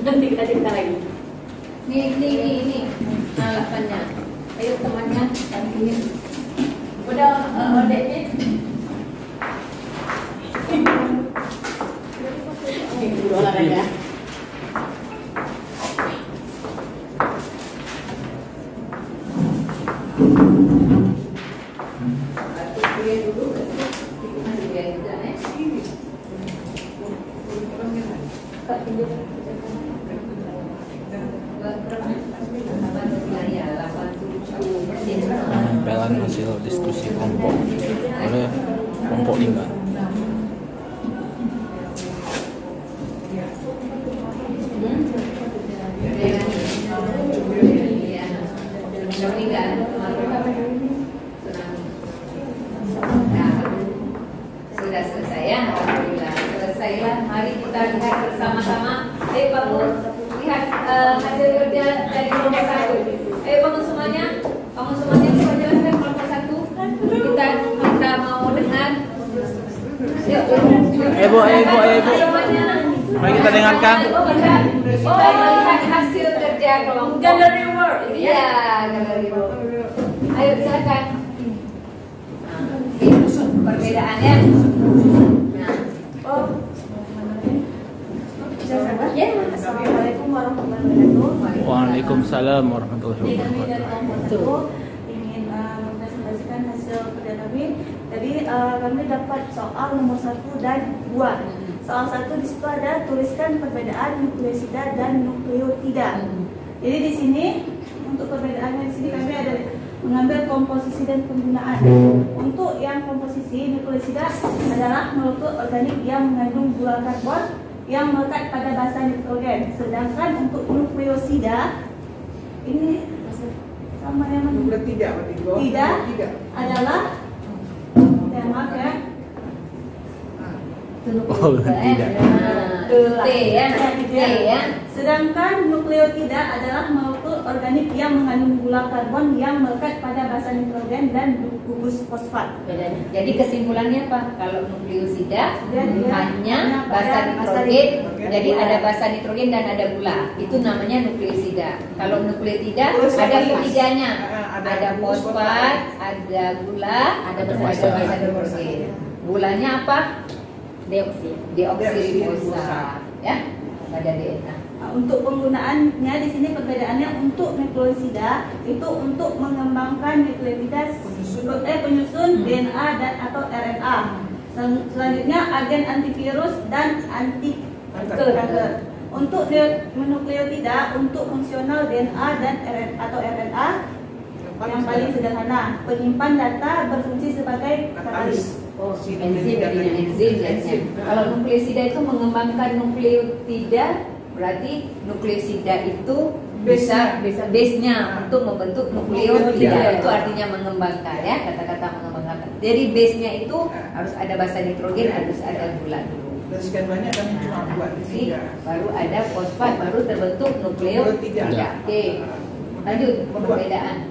Nanti kita cerita lagi. ini alasannya. Ayo temannya ini Udah odeknya. Dulu olahraga. Pengambilan hasil diskusi kelompok oleh kelompok 5. Sudah selesai ya, alhamdulillah selesailah. Mari kita lihat bersama-sama. Ayo bangun, lihat hasil kerja dari kelompok 1. Ayo bangun semuanya, coba jelaskan kelompok 1. Kita mau dengar. Yuk, Ibu. Mari kita dengarkan. Kita melihat hasil kerja kelompok. Gallery work. Iya, gallery work. Ayo silakan. Perbedaannya. Assalamualaikum warahmatullahi wabarakatuh. Waalaikumsalam warahmatullahi Kami dari wabarakatuh. kelompok 1 ingin mempresentasikan hasil kerja kami. Jadi kami dapat soal nomor 1 dan 2. Soal 1 di situ ada tuliskan perbedaan nukleosida dan nukleotida. Jadi di sini untuk perbedaannya di sini kami ada mengambil komposisi dan penggunaan. Untuk yang komposisi nukleosida adalah molekul organik yang mengandung gula karbon yang melekat pada basa nitrogen. Sedangkan untuk nukleosida ini sama yang mana? Tidak adalah maaf ya. Oh, tidak. T ya. Sedangkan nukleotida adalah molekul organik yang mengandung gula karbon yang melekat pada basa nitrogen dan gugus fosfat. Jadi kesimpulannya apa? Kalau nukleosida Dia hanya basa nitrogen, jadi ada basa nitrogen dan ada gula. Itu namanya nukleosida. Kalau nukleotida ada ketiganya. Ada fosfat, ada gula, ada basa nitrogen. Gulanya apa? Deoksiribosa, ya, pada DNA. Untuk penggunaannya di sini perbedaannya untuk nukleosida itu untuk mengembangkan nukleotida penyusun DNA dan atau RNA. Selanjutnya agen antivirus dan anti kanker. Untuk nukleotida untuk fungsional DNA dan RNA yang paling sederhana, penyimpan data berfungsi sebagai katalis. Enzim. Kalau nukleosida itu mengembangkan nukleotida, berarti nukleosida itu bisa base-nya untuk membentuk nukleotida. Itu artinya mengembangkan, ya, kata-kata mengembangkan. Jadi base-nya itu harus ada basa nitrogen, harus ada gula dulu. Dan sekian banyak kami cuma buat Jadi, baru ada fosfat, baru terbentuk nukleotida. Oke, lanjut perbedaan.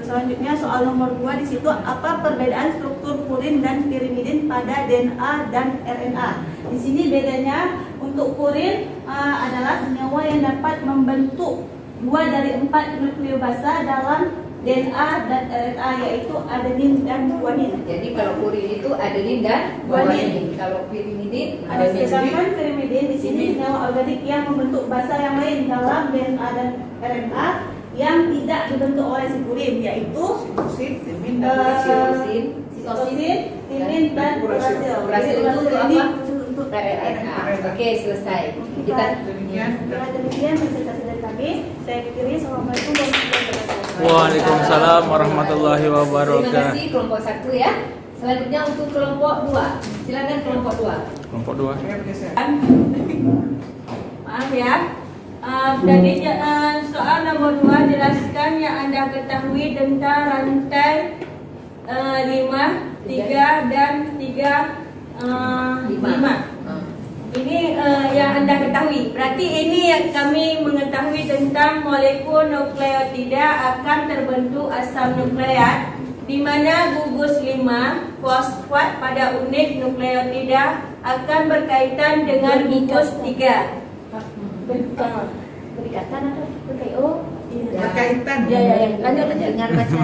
Selanjutnya soal nomor 2 di situ apa perbedaan struktur purin dan pirimidin pada DNA dan RNA. Di sini bedanya untuk purin adalah senyawa yang dapat membentuk 2 dari 4 nukleobasa dalam DNA dan RNA, yaitu adenin dan guanin. Jadi kalau purin itu adenin dan guanin. Kalau pirimidin Sedangkan pirimidin di sini senyawa organik yang membentuk basa yang lain dalam DNA dan RNA yang tidak dibentuk oleh si purin, yaitu sitosin, timin dan urasil. Urasil itu untuk apa? Untuk RNA. Oke, selesai. Kita demikian presentasi dari kami. Saya akhiri. Assalamualaikum warahmatullahi wabarakatuh. Waalaikumsalam warahmatullahi Terima wabarakatuh. kasih kelompok 1, ya. Selanjutnya untuk kelompok 2. Silakan kelompok 2. Kelompok 2. Maaf ya. Jadi soal nomor 2, jelaskan yang Anda ketahui tentang rantai 5, 3 dan 5. Ini yang Anda ketahui. Berarti ini yang kami mengetahui tentang molekul nukleotida akan terbentuk asam nukleat, di mana gugus 5 fosfat pada unit nukleotida akan berkaitan dengan gugus 3. Berkaitan atau berkaitan? Berkaitan. Ya. Lanjut. Dengar baca.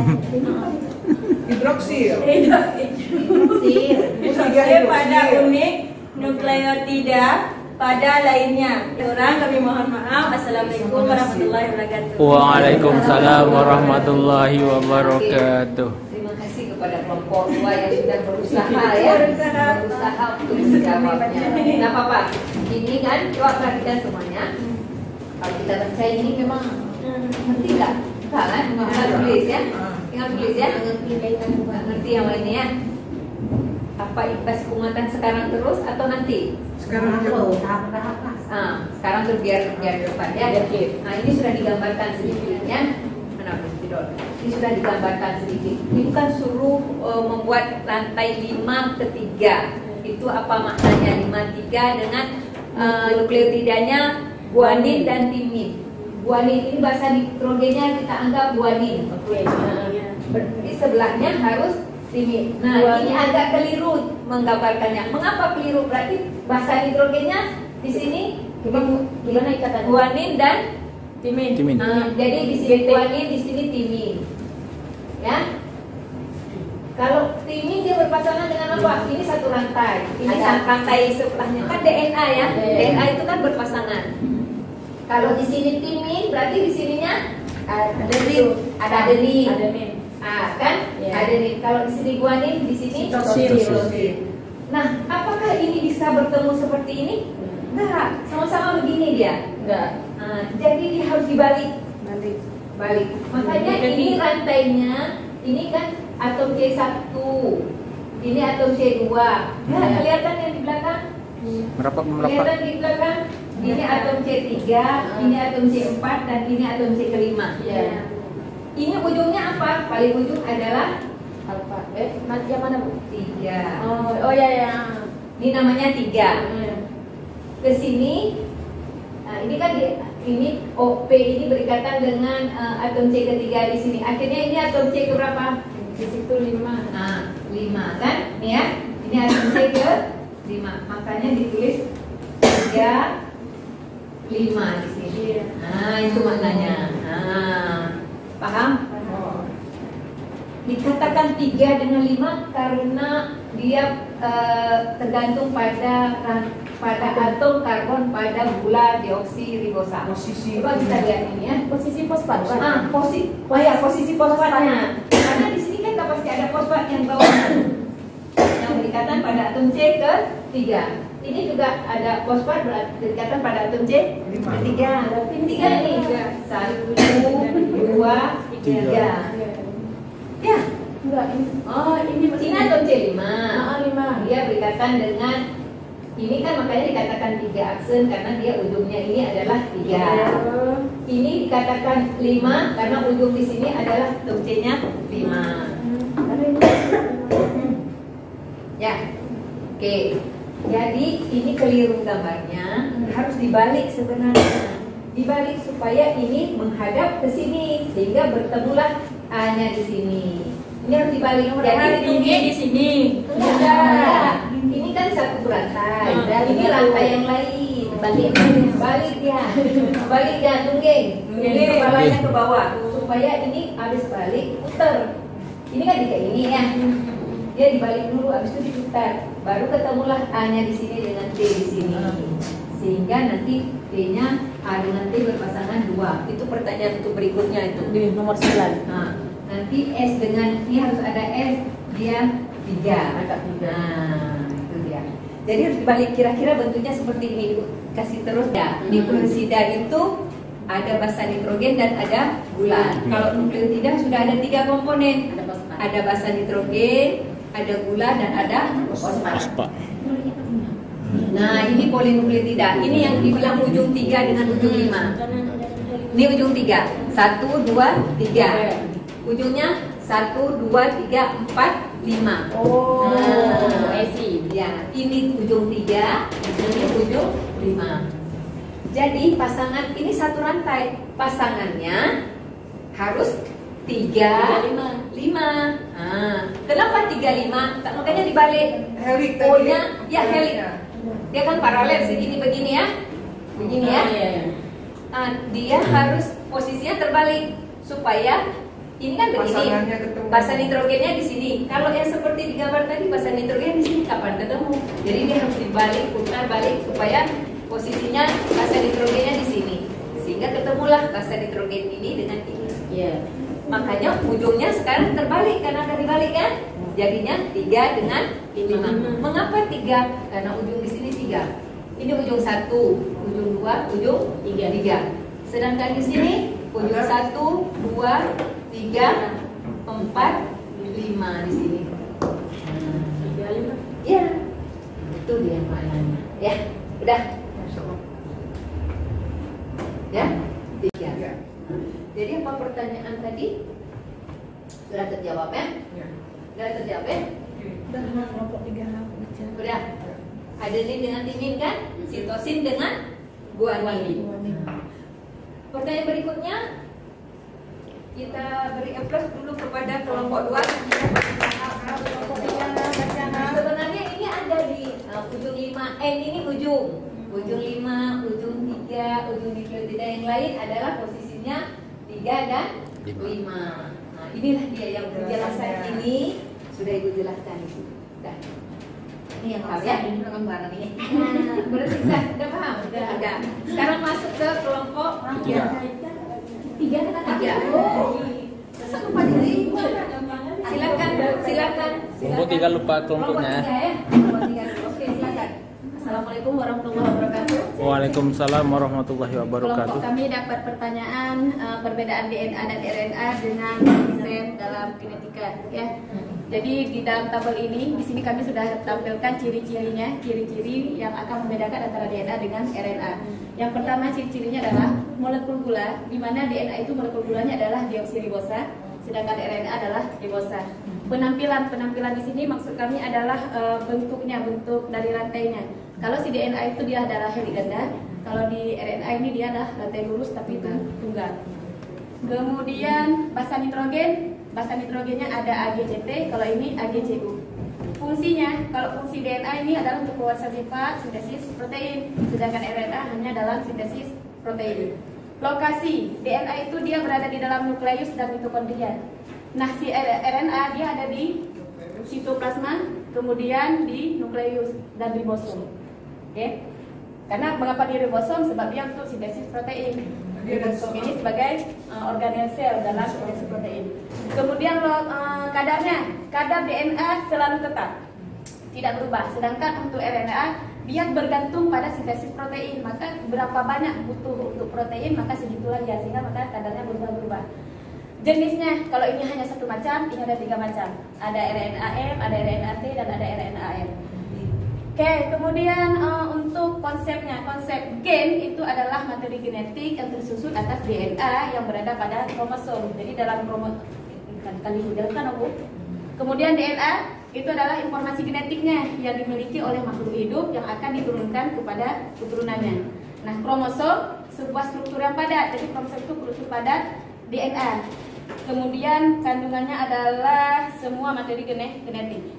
Hidroksil. Fosfat pada unit nukleotida pada lainnya. Orang kami mohon maaf. Assalamualaikum warahmatullahi wabarakatuh. Waalaikumsalam warahmatullahi wabarakatuh. Terima kasih kepada kelompok 2 yang sudah berusaha, ya. Berusaha untuk menjawabnya. Nah, apa-apa. Ini kan coba perhatikan semuanya. Kalau kita baca ini memang ngerti nggak? Enggak kan? Tinggal tulis, ya. Tinggal tulis, ya. Ngerti yang lainnya, ya. Apa IPS penguatan sekarang terus atau nanti? Sekarang aja. Sekarang tuh biar cepat, ya. Nah, ini sudah digambarkan sedikit, ya. Kenapa tidak? Ini sudah digambarkan sedikit. Ini bukan suruh membuat lantai 5 ke 3. Itu apa maknanya 5-3 dengan nukleotidanya guanin dan timin. Guanin ini bahasa nitrogennya kita anggap guanin. Di sebelahnya harus timin. Nah, ini agak keliru menggambarkannya. Mengapa keliru? Berarti bahasa nitrogennya di sini gimana ikatan? Guanin dan Timin. jadi di sini guanin, di sini timin. Ya. Kalau timin dia berpasangan dengan apa? Ini satu rantai. Ini rantai sebelahnya kan DNA, ya. DNA itu kan berpasangan. Kalau di sini timin, berarti di sininya adenin. Kan? Adenin. Kalau di sini guanin, di sini sitosin. Nah, apakah ini bisa bertemu seperti ini? Enggak. Sama-sama begini dia. Enggak. Jadi dia harus dibalik. Balik. Makanya ini rantainya, ini kan atom C1, ini atom C2. Nah, kelihatan yang di belakang? Merapat. Kelihatan di belakang? Ini atom C3, ini atom C4, dan ini atom C kelima. Ini ujungnya apa? Paling ujung adalah Alfa. Yang mana, Bu? 3. Oh ya. Ini namanya 3. Ke sini, nah ini kan ini OP ini berikatan dengan atom C ketiga di sini. Akhirnya ini atom C ke berapa? Di situ 5. Nah, 5 kan? Nih ya. Ini atom C ke 5. Makanya ditulis 3, 5 di sini. Nah, itu maknanya. Nah, paham? Dikatakan 3 dengan 5 karena dia tergantung pada atom karbon pada gula deoksiribosa. Posisi Coba kita lihat ini ya. Posisi fosfat. Posisi fosfatnya. Karena di sini kan nggak pasti ada fosfat yang bawah. Yang berikatan pada atom C ke 3. Ini juga ada fosfat berikatan pada atom C ketiga. Berarti 3 ini 1, 2, 3. Ya. Enggak, ini Ini atom C5. 5. Dia berikatan dengan ini kan makanya dikatakan 3 aksen karena dia ujungnya ini adalah 3. Ini dikatakan 5 karena ujung di sini adalah atom C-nya 5. Ya. Oke. Jadi ini keliru gambarnya, harus dibalik sebenarnya. Dibalik supaya ini menghadap ke sini sehingga bertemulah A-nya di sini. Ini harus dibalik. Jadi ini di sini. Enggak. Ini kan satu rantai. Dan ini rantai yang lain. Balik ya. Balik ya, tunggeng. Jadi kepalanya ke bawah supaya ini habis balik putar. Ini kan kayak ini ya. Dia dibalik dulu, habis itu diputar. Baru ketemulah A-nya di sini dengan T di sini. Sehingga nanti T-nya A dengan T berpasangan 2. Itu pertanyaan untuk berikutnya itu. Di nomor 9. Nah, nanti S dengan ini harus ada S, dia 3. Nah, itu dia. Jadi harus dibalik, kira-kira bentuknya seperti ini. Kasih terus ya. Nukleosida itu ada basa nitrogen dan ada gula. Kalau nukleotida sudah ada 3 komponen. Ada basa nitrogen, ada gula dan ada fosfat. Nah, ini polinukleotida. Ini yang dibilang ujung 3 dengan ujung 5. Ini ujung 3. 1, 2, 3. Ujungnya 1, 2, 3, 4, 5. Oh, Ya, ini ujung 3, ini ujung 5. Jadi pasangan ini satu rantai. Pasangannya harus 3, 5. Nah, kenapa 3, 5? Makanya dibalik. Helik tadi. O-nya ya helik. Dia kan paralel segini begini ya. Begini ya. Nah, dia harus posisinya terbalik supaya ini kan begini. Basa nitrogennya di sini. Kalau yang seperti di gambar tadi basa nitrogen di sini kapan ketemu? Jadi dia harus dibalik, putar balik supaya posisinya basa nitrogennya di sini. Sehingga ketemulah basa nitrogen ini dengan ini. Iya. Makanya ujungnya sekarang terbalik karena ada dibalik kan? Jadinya 3 dengan 5. Mengapa 3? Karena ujung di sini 3. Ini ujung 1, ujung 2, ujung 3. Sedangkan di sini ujung 1, 2, 3, 4, 5 di sini. Ya, itu dia maknanya. Ya, udah. Ya, 3. Jadi apa pertanyaan tadi? Sudah terjawab ya? Sudah terjawab ya? Udah. Adenin dengan timin kan? Sitosin dengan guanin. Pertanyaan berikutnya kita beri aplaus dulu kepada kelompok 2. Sebenarnya ini ada di ujung 5. Ini ujung 5, ujung 3, ujung nukleotida yang lain adalah posisinya 3 dan 5. Nah, inilah dia yang penjelasan ini sudah Ibu jelaskan itu. Dah. Ini yang paham ya? Bareng ini. Berarti udah paham? Udah ada. Sekarang masuk ke kelompok 3. 3 kata 3. Oh. Lupa diri. Silakan. Kelompok 3 lupa kelompoknya. Kelompok 3 ya. Oke, silakan. Assalamualaikum warahmatullahi wabarakatuh. Waalaikumsalam warahmatullahi wabarakatuh. Kelompok kami dapat pertanyaan perbedaan DNA dan RNA dengan konsep dalam kinetika ya. Jadi di dalam tabel ini di sini kami sudah tampilkan ciri-cirinya, ciri-ciri yang akan membedakan antara DNA dengan RNA. Yang pertama ciri-cirinya adalah molekul gula, di mana DNA itu molekul gulanya adalah deoksiribosa, sedangkan RNA adalah ribosa. Penampilan di sini maksud kami adalah bentuknya, bentuk dari rantainya. Kalau si DNA itu dia adalah heli ganda, Kalau di RNA ini dia adalah rantai lurus tapi itu tunggal. Kemudian basa nitrogennya ada AGCT, kalau ini AGCU. Fungsinya, kalau fungsi DNA ini adalah untuk pewarsa sifat, sintesis protein, sedangkan RNA hanya dalam sintesis protein. Lokasi DNA itu dia berada di dalam nukleus dan mitokondria. Nah, si RNA dia ada di sitoplasma, kemudian di nukleus dan ribosom. Oke? Karena mengapa di ribosom? Sebab dia untuk sintesis protein. Ribosom ini sebagai organel sel dalam sintesis protein. Kemudian kadar DNA selalu tetap, tidak berubah. Sedangkan untuk RNA dia bergantung pada sintesis protein. Maka berapa banyak butuh untuk protein, maka segitulah dia, sehingga maka kadarnya berubah-berubah. Jenisnya, kalau ini hanya satu macam, ini ada 3 macam. Ada RNA-M, ada RNA-T, dan ada RNA-M. Oke, kemudian untuk konsep gen itu adalah materi genetik yang tersusun atas DNA yang berada pada kromosom. Jadi dalam kromosom, kemudian DNA itu adalah informasi genetiknya yang dimiliki oleh makhluk hidup yang akan diturunkan kepada keturunannya. Nah, kromosom sebuah struktur yang padat. Jadi kromosom itu struktur padat DNA. Kemudian kandungannya adalah semua materi genetik.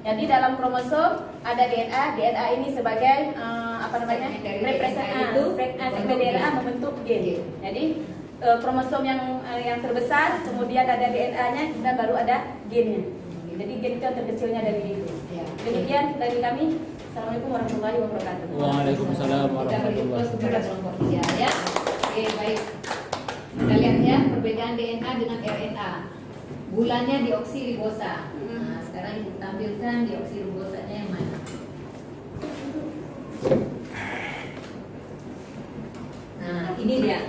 Jadi dalam kromosom ada DNA ini sebagai representasi segmen DNA membentuk gen. Jadi kromosom yang terbesar, kemudian ada DNA-nya, dan baru ada gennya. Jadi gen itu yang terkecilnya dari itu. Demikian dari kami. Assalamualaikum warahmatullahi wabarakatuh. Waalaikumsalam warahmatullahi wabarakatuh. Ya. Oke, baik. Kita lihat ya perbedaan DNA dengan RNA. Bulannya deoksiribosa. Nah, sekarang Ibu tampilkan deoksiribosanya yang mana? Nah, ini dia.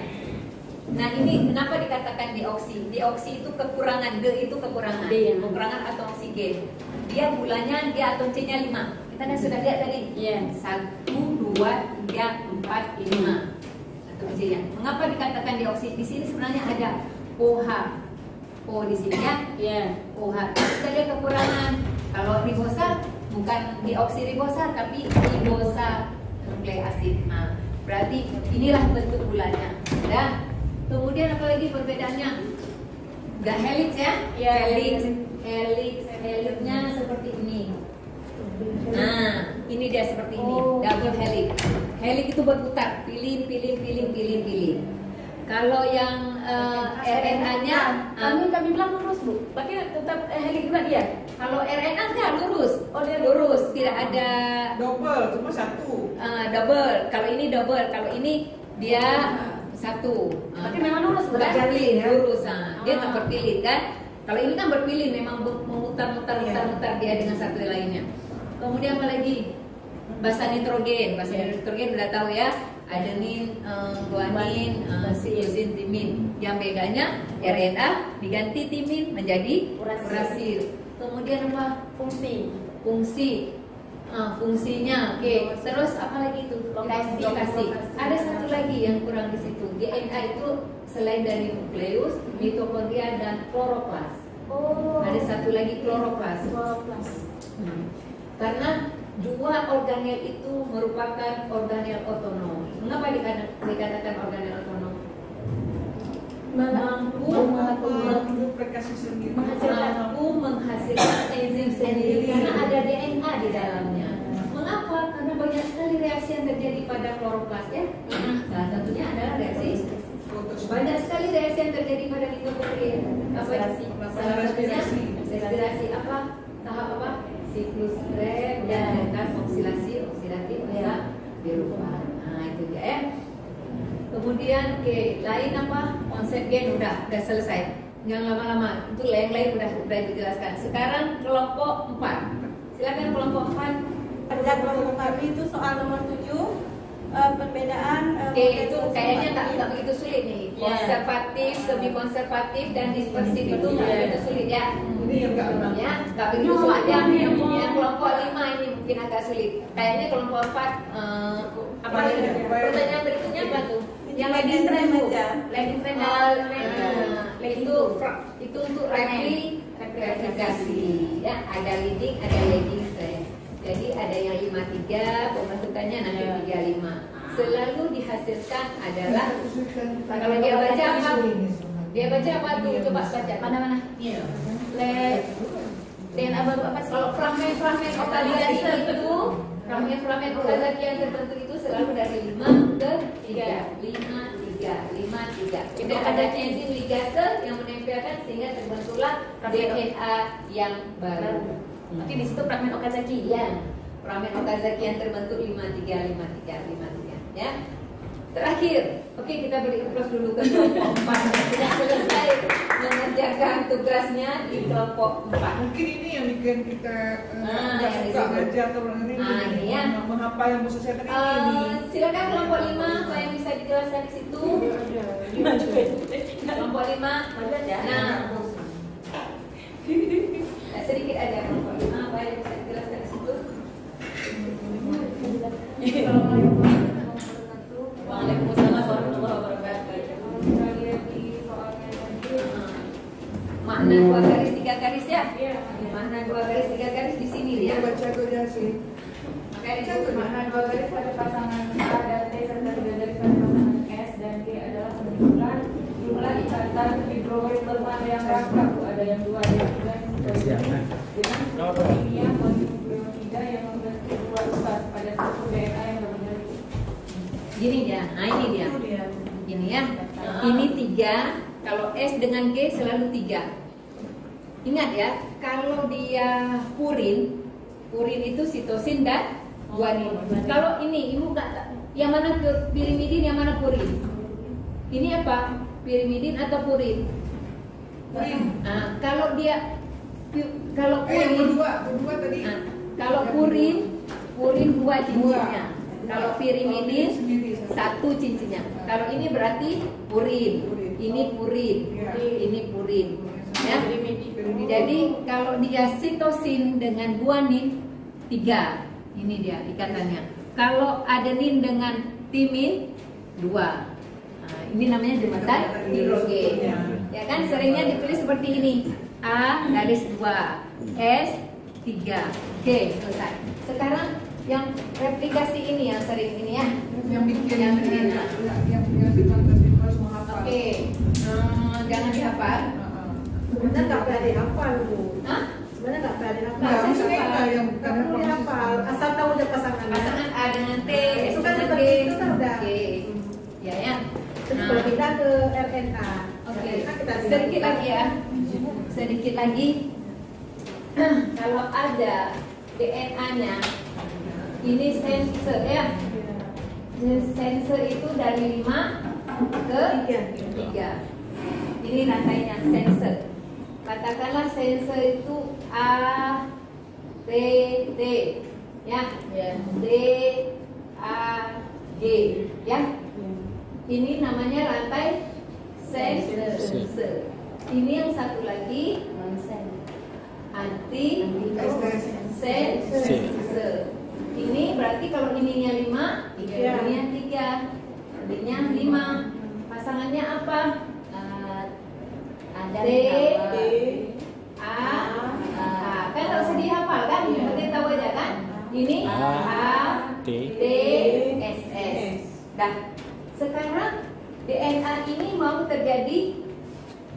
Nah, ini kenapa dikatakan deoksi? Deoksi itu kekurangan, itu kekurangan. Kekurangan atau oksigen. Dia bulannya, dia atom C-nya 5. Kita sudah lihat tadi. Iya. 1, 2, 3, 4, 5. Mengapa dikatakan deoksi? Di sini sebenarnya ada OH. O di sini ya. OH. Kita lihat kekurangan. Kalau ribosa bukan deoksiribosa tapi ribosa nukleasid. Nah, berarti inilah bentuk bulannya. Dan kemudian apa lagi perbedaannya? Gak helix ya? Helixnya seperti ini. Nah, ini dia seperti ini, double helix. Helix itu berputar, pilih. Kalau yang RNA-nya, kami bilang lurus Bu, berarti tetap helix juga dia. Kalau RNA enggak lurus, dia lurus, tidak ada double, cuma satu. Double, kalau ini double, kalau ini dia satu. Berarti memang lurus, berpilih, lurus. Dia tak berpilih kan? Kalau ini kan berpilih, memang memutar dia dengan satu lainnya. Kemudian apa lagi? Basa nitrogen udah tahu ya. Adenin, guanin, sitosin, timin. Yang bedanya RNA diganti timin menjadi urasil. Kemudian apa? Fungsi. Fungsinya. Oke. Terus apa lagi itu? Lokasi. Ada satu lagi yang kurang di situ. DNA itu selain dari nukleus, mitokondria dan kloroplas. Ada satu lagi kloroplas. Karena dua organel itu merupakan organel otonom. Mengapa dikatakan organel otonom? Mampu menghasilkan enzim sendiri karena ada DNA di dalamnya. Mengapa? Karena banyak sekali reaksi yang terjadi pada kloroplas ya. Salah satunya adalah reaksi. Banyak sekali reaksi yang terjadi pada mitokondria. Respirasi apa? Tahap apa? Siklus Krebs dan oksidasi bisa dirubah. Nah itu dia ya. Kemudian lain apa? Konsep gen udah selesai. Jangan lama-lama. Itu lain udah dijelaskan. Sekarang kelompok 4. Silakan kelompok 4. Pada kelompok kami itu soal nomor 7. Perbedaan itu kayaknya tak begitu sulit nih. Konservatif, semi konservatif dan dispersif itu nggak begitu sulit ya. Ini yang nggak begitu sulit ya. Yang kelompok 5 ini mungkin agak sulit. Kayaknya kelompok 4 apa lagi? Pertanyaan berikutnya apa tuh? Yang ladies trend aja. Ladies trend itu untuk replikasi ya. Ada leading, ada lagging trend. Jadi ada yang 53, pembentukannya nanti 35. selalu dihasilkan adalah kalau dia baca apa? Dia baca apa tuh? Coba baca. Mana? Iya. DNA baru apa sih? Kalau fragmen Okazaki itu, fragmen Okazaki yang terbentuk itu selalu dari 5 ke 3, 5, 3. Itu ada enzim ligase yang menempelkan sehingga terbentuklah DNA yang baru. Oke, di situ fragmen Okazaki. Iya, fragmen Okazaki yang terbentuk 5, 3. Ya. Terakhir, oke kita beri aplaus dulu ke kelompok 4 sudah selesai mengerjakan tugasnya di kelompok 4. Mungkin ini yang bikin kita nggak yang suka disebut. belajar atau Ini ya. menghafal yang khusus saya tadi ini. Silakan kelompok 5 apa yang bisa dijelaskan di situ. Kelompok 5 nah sedikit aja kelompok 5 apa yang bisa dijelaskan di situ. Waalaikumsalam warahmatullahi wabarakatuh. Makna 2 garis 3 garis ya? Makna 2 garis 3 garis di sini Dia ya. baca tuh ya sih. Makanya disebut Makna 2 garis pada pasangan A dan T serta 3 garis pada pasangan S dan T adalah menunjukkan jumlah ikatan hidrogen bermana yang rangkap. Ada yang 2, ada yang 3 dengan kimia mononukleotida yang membentuk 2 utas pada satu DNA yang berbeda. gini dia. Nah ini dia. Gini ya. Ini 3. Kalau S dengan G selalu 3. Ingat ya, kalau dia purin itu sitosin dan guanin. Kalau ini ibu nggak, yang mana ke pirimidin, yang mana purin? Ini apa? Pirimidin atau purin? Nah, kalau dia kalau Yang purin, kedua tadi. nah, kalau purin 2 cincinnya. Kalau pirimidin 1 cincinnya. Kalau ini berarti purin. Ini purin. Ini purin. Ya. Jadi kalau dia sitosin dengan guanin 3. Ini dia ikatannya. Kalau adenin dengan timin 2. Nah, ini namanya jembatan hidrogen. Ya kan seringnya ditulis seperti ini. A garis 2, S 3, G selesai. Sekarang yang replikasi ini yang sering ini ya. Yang bikin Yang ini, bikin. yang harus menghafal. Oke. Jangan dihafal. Sebenarnya nggak perlu dihafal bu. Hah? Sebenarnya nggak perlu dihafal. Nah, maksudnya yang Nggak perlu dihafal. Asal tahu aja pasangannya. Pasangan A dengan T, S Itu kan dengan G. seperti itu kan udah. Oke. Ya ya. Terus kalau pindah ke RNA. Oke. RNA kita Sedikit lagi ya. Sedikit lagi. Kalau ada DNA-nya, ini sensor ya. Sensor itu dari 5 ke 3. Ini rantainya sensor. Katakanlah sensor itu A, T, T, ya, D, A, G, ya. Ini namanya rantai sensor. Ini yang satu lagi anti sensor. Ini berarti kalau ininya 5, ininya 3, ininya 5. Pasangannya apa? D, A, kan harus dihafal kan? Berarti tahu aja kan? Ini A, T, S, S. Dah. Sekarang DNA ini mau terjadi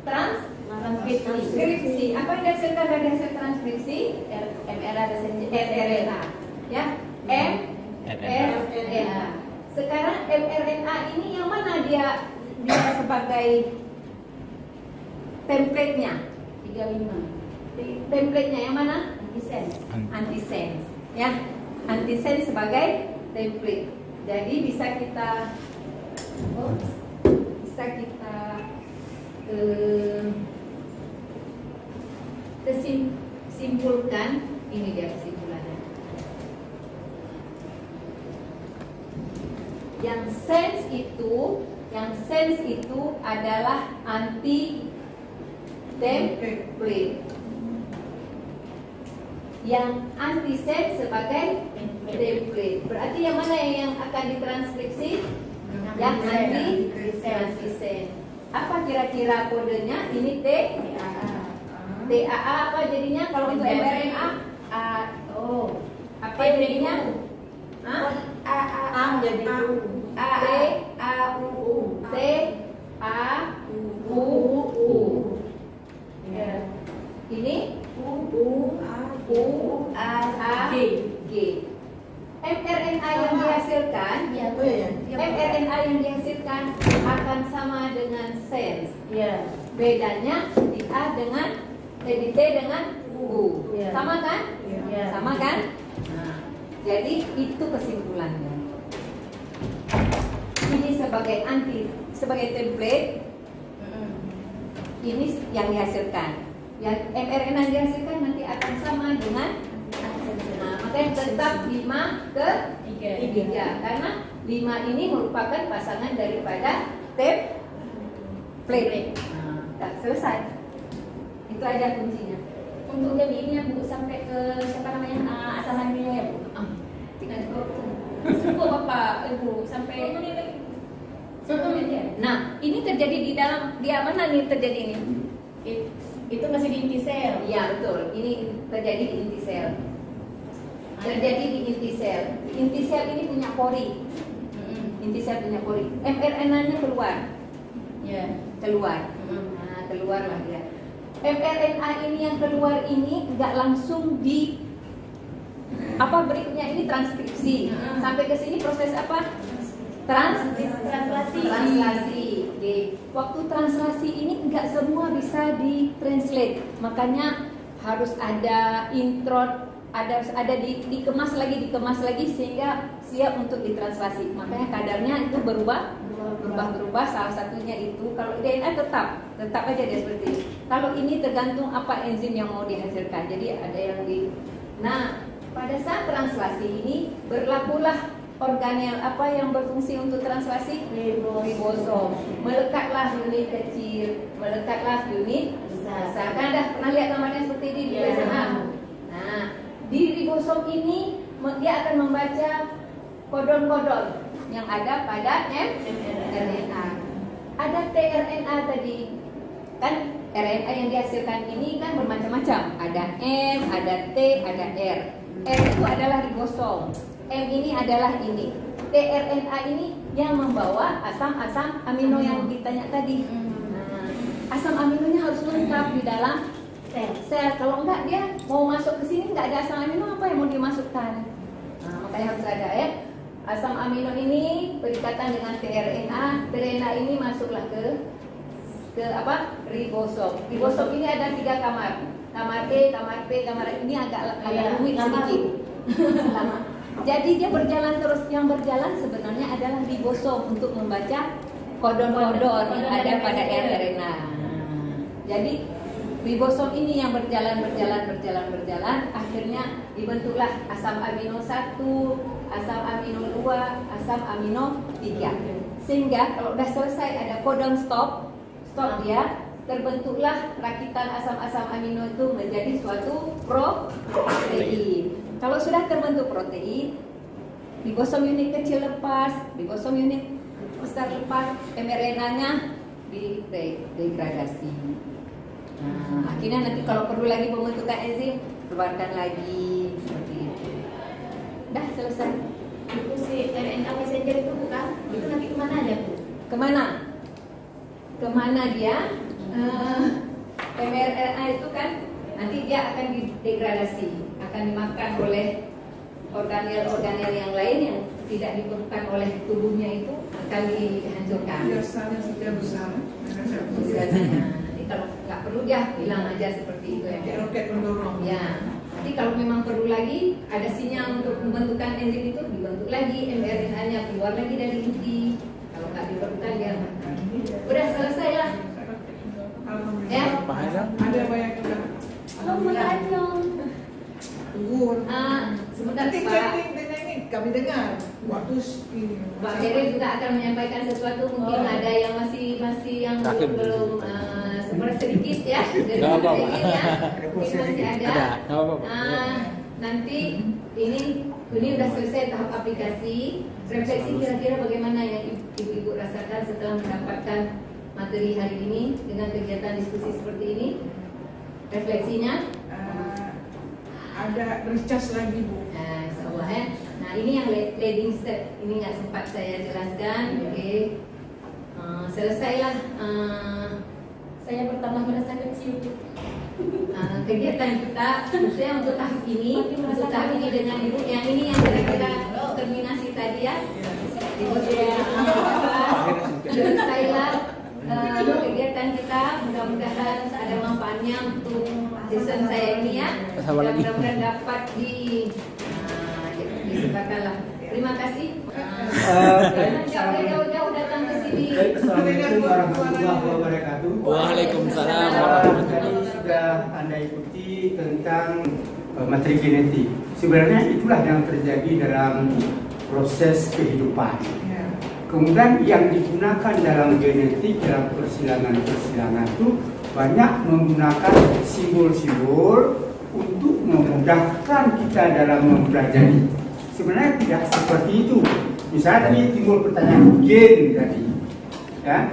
transkripsi. Apa yang dihasilkan dari hasil transkripsi? mRNA. Ya, mRNA. Sekarang mRNA ini yang mana dia sebagai template-nya? 35. Template-nya yang mana? Antisense. Ya, antisense sebagai template. Jadi bisa kita simpulkan. Ini dia kesimpulannya. Yang sense itu adalah anti template. Yang antisense sebagai template. Berarti yang mana yang akan ditranskripsi? Yang antisense. Apa kira-kira kodenya? Ini T. TAA apa jadinya kalau untuk mRNA? Apa jadinya? A menjadi U. mRNA yang dihasilkan akan sama dengan sense. Ya. Bedanya di A dengan di T dengan U. Ya. Sama kan? Ya. Sama kan? Nah, jadi itu kesimpulannya. Ini sebagai template. Ini yang dihasilkan. Yang mRNA yang dihasilkan nanti akan sama dengan makanya tetap 5 ke 3 karena 5 ini merupakan pasangan daripada template. Nah, selesai. Itu aja kuncinya. Untuk jadi ini Bu sampai ke siapa namanya asam amino ya Bu. Tinggal cukup. Cukup Bapak Ibu sampai Nah, ini terjadi di dalam dia mana nih terjadi ini? itu masih di inti sel. Iya betul. Ini terjadi di inti sel. Terjadi di inti sel. Inti sel ini punya pori. Inti sel punya pori. mRNA-nya keluar. Ya. Keluar. Nah, keluarlah dia. mRNA ini yang keluar ini nggak langsung di berikutnya ini transkripsi. Sampai ke sini proses apa? Translasi. Oke. Waktu translasi ini nggak semua bisa ditranslate, makanya harus ada intro, ada dikemas lagi sehingga siap untuk ditranslasi. Makanya kadarnya itu berubah. Salah satunya itu kalau DNA tetap aja dia seperti ini. Kalau ini tergantung apa enzim yang mau dihasilkan. Jadi ada yang Nah, pada saat translasi ini berlakulah organel apa yang berfungsi untuk translasi? Ribosom. Melekatlah unit kecil, melekatlah unit besar. Kan dah pernah lihat gambarnya seperti ini di SMA. Nah, di ribosom ini dia akan membaca kodon-kodon yang ada pada mRNA. Ada tRNA tadi. Kan RNA yang dihasilkan ini kan bermacam-macam. Ada M, ada T, ada R. R itu adalah ribosom. M ini adalah ini. tRNA ini yang membawa asam-asam amino yang ditanya tadi. Nah, asam aminonya harus lengkap di dalam sel. Kalau enggak dia mau masuk ke sini enggak ada asam amino, apa yang mau dimasukkan? Nah, makanya harus ada ya. Asam amino ini berikatan dengan tRNA. tRNA ini masuklah ke ribosom. Ribosom ini ada 3 kamar. Kamar E, kamar P, kamar ini agak rumit sedikit. Jadi dia berjalan terus. Yang berjalan sebenarnya adalah ribosom untuk membaca kodon-kodon yang ada pada RNA. Jadi ribosom ini yang berjalan, akhirnya dibentuklah asam amino 1, asam amino 2, asam amino 3. Sehingga kalau sudah selesai ada kodon stop dia, terbentuklah rakitan asam-asam amino itu menjadi suatu protein. Kalau sudah terbentuk protein, ribosom unit kecil lepas, ribosom unit besar lepas, mRNA-nya degradasi. Nah, akhirnya nanti kalau perlu lagi pembentukan enzim, keluarkan lagi seperti itu. Dah selesai. Itu si RNA messenger itu bukan? Itu nanti kemana aja Bu? Kemana dia? mRNA itu kan nanti dia akan didegradasi, akan dimakan oleh organel-organel yang lain yang tidak diperlukan oleh tubuhnya, itu akan dihancurkan. Biasanya sudah besar. Biasanya. Jadi kalau nggak perlu dia bilang aja seperti itu ya. Kayak roket mendorong. Ya. Nanti kalau memang perlu lagi ada sinyal untuk pembentukan enzim itu, dibentuk lagi mRNA-nya, keluar lagi dari inti. Kalau nggak diperlukan dia makan. Udah selesai lah. Ya. Ada banyak juga. Tunggu. Sebentar Nanti Pak. dengan ini kami dengar waktu ini. Pak Heri juga akan menyampaikan sesuatu, mungkin ada yang masih yang belum sebenarnya sedikit ya dari ini ya, mungkin masih ada. Nanti ini udah selesai tahap aplikasi. Refleksi kira-kira bagaimana yang ibu-ibu rasakan setelah mendapatkan materi hari ini dengan kegiatan diskusi seperti ini? Refleksinya? Ada recharge lagi Bu. Nah, insyaallah ya. Nah, ini yang leading step. Ini nggak sempat saya jelaskan. Oke. Selesailah. Saya pertama merasa kecil. Kegiatan kita khususnya untuk tahap ini, dengan ibu yang ini yang kira-kira terminasi tadi ya. Ibu pesan saya ini ya. Mudah-mudahan dapat disebarkanlah. Terima kasih. Jangan jauh-jauh datang ke sini. Assalamualaikum warahmatullahi wabarakatuh. Waalaikumsalam. Tadi sudah Anda ikuti tentang materi genetik. Sebenarnya itulah yang terjadi dalam proses kehidupan. Kemudian yang digunakan dalam genetik, dalam persilangan itu banyak menggunakan simbol-simbol untuk memudahkan kita dalam mempelajari. Sebenarnya tidak seperti itu. Misalnya tadi timbul pertanyaan gen tadi, ya.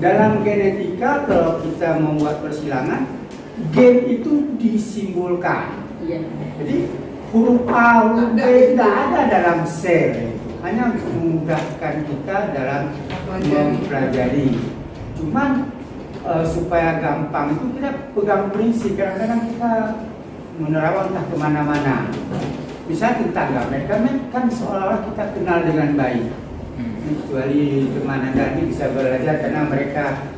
Dalam genetika kalau kita membuat persilangan, gen itu disimbolkan. Jadi huruf A, huruf B tidak ada dalam sel. Hanya untuk memudahkan kita dalam mempelajari. Cuman supaya gampang itu kita pegang prinsip. Kadang-kadang kita menerawang entah kemana-mana. Misalnya tentang gamet kan seolah-olah kita kenal dengan baik. Kecuali teman Anda ini bisa belajar karena mereka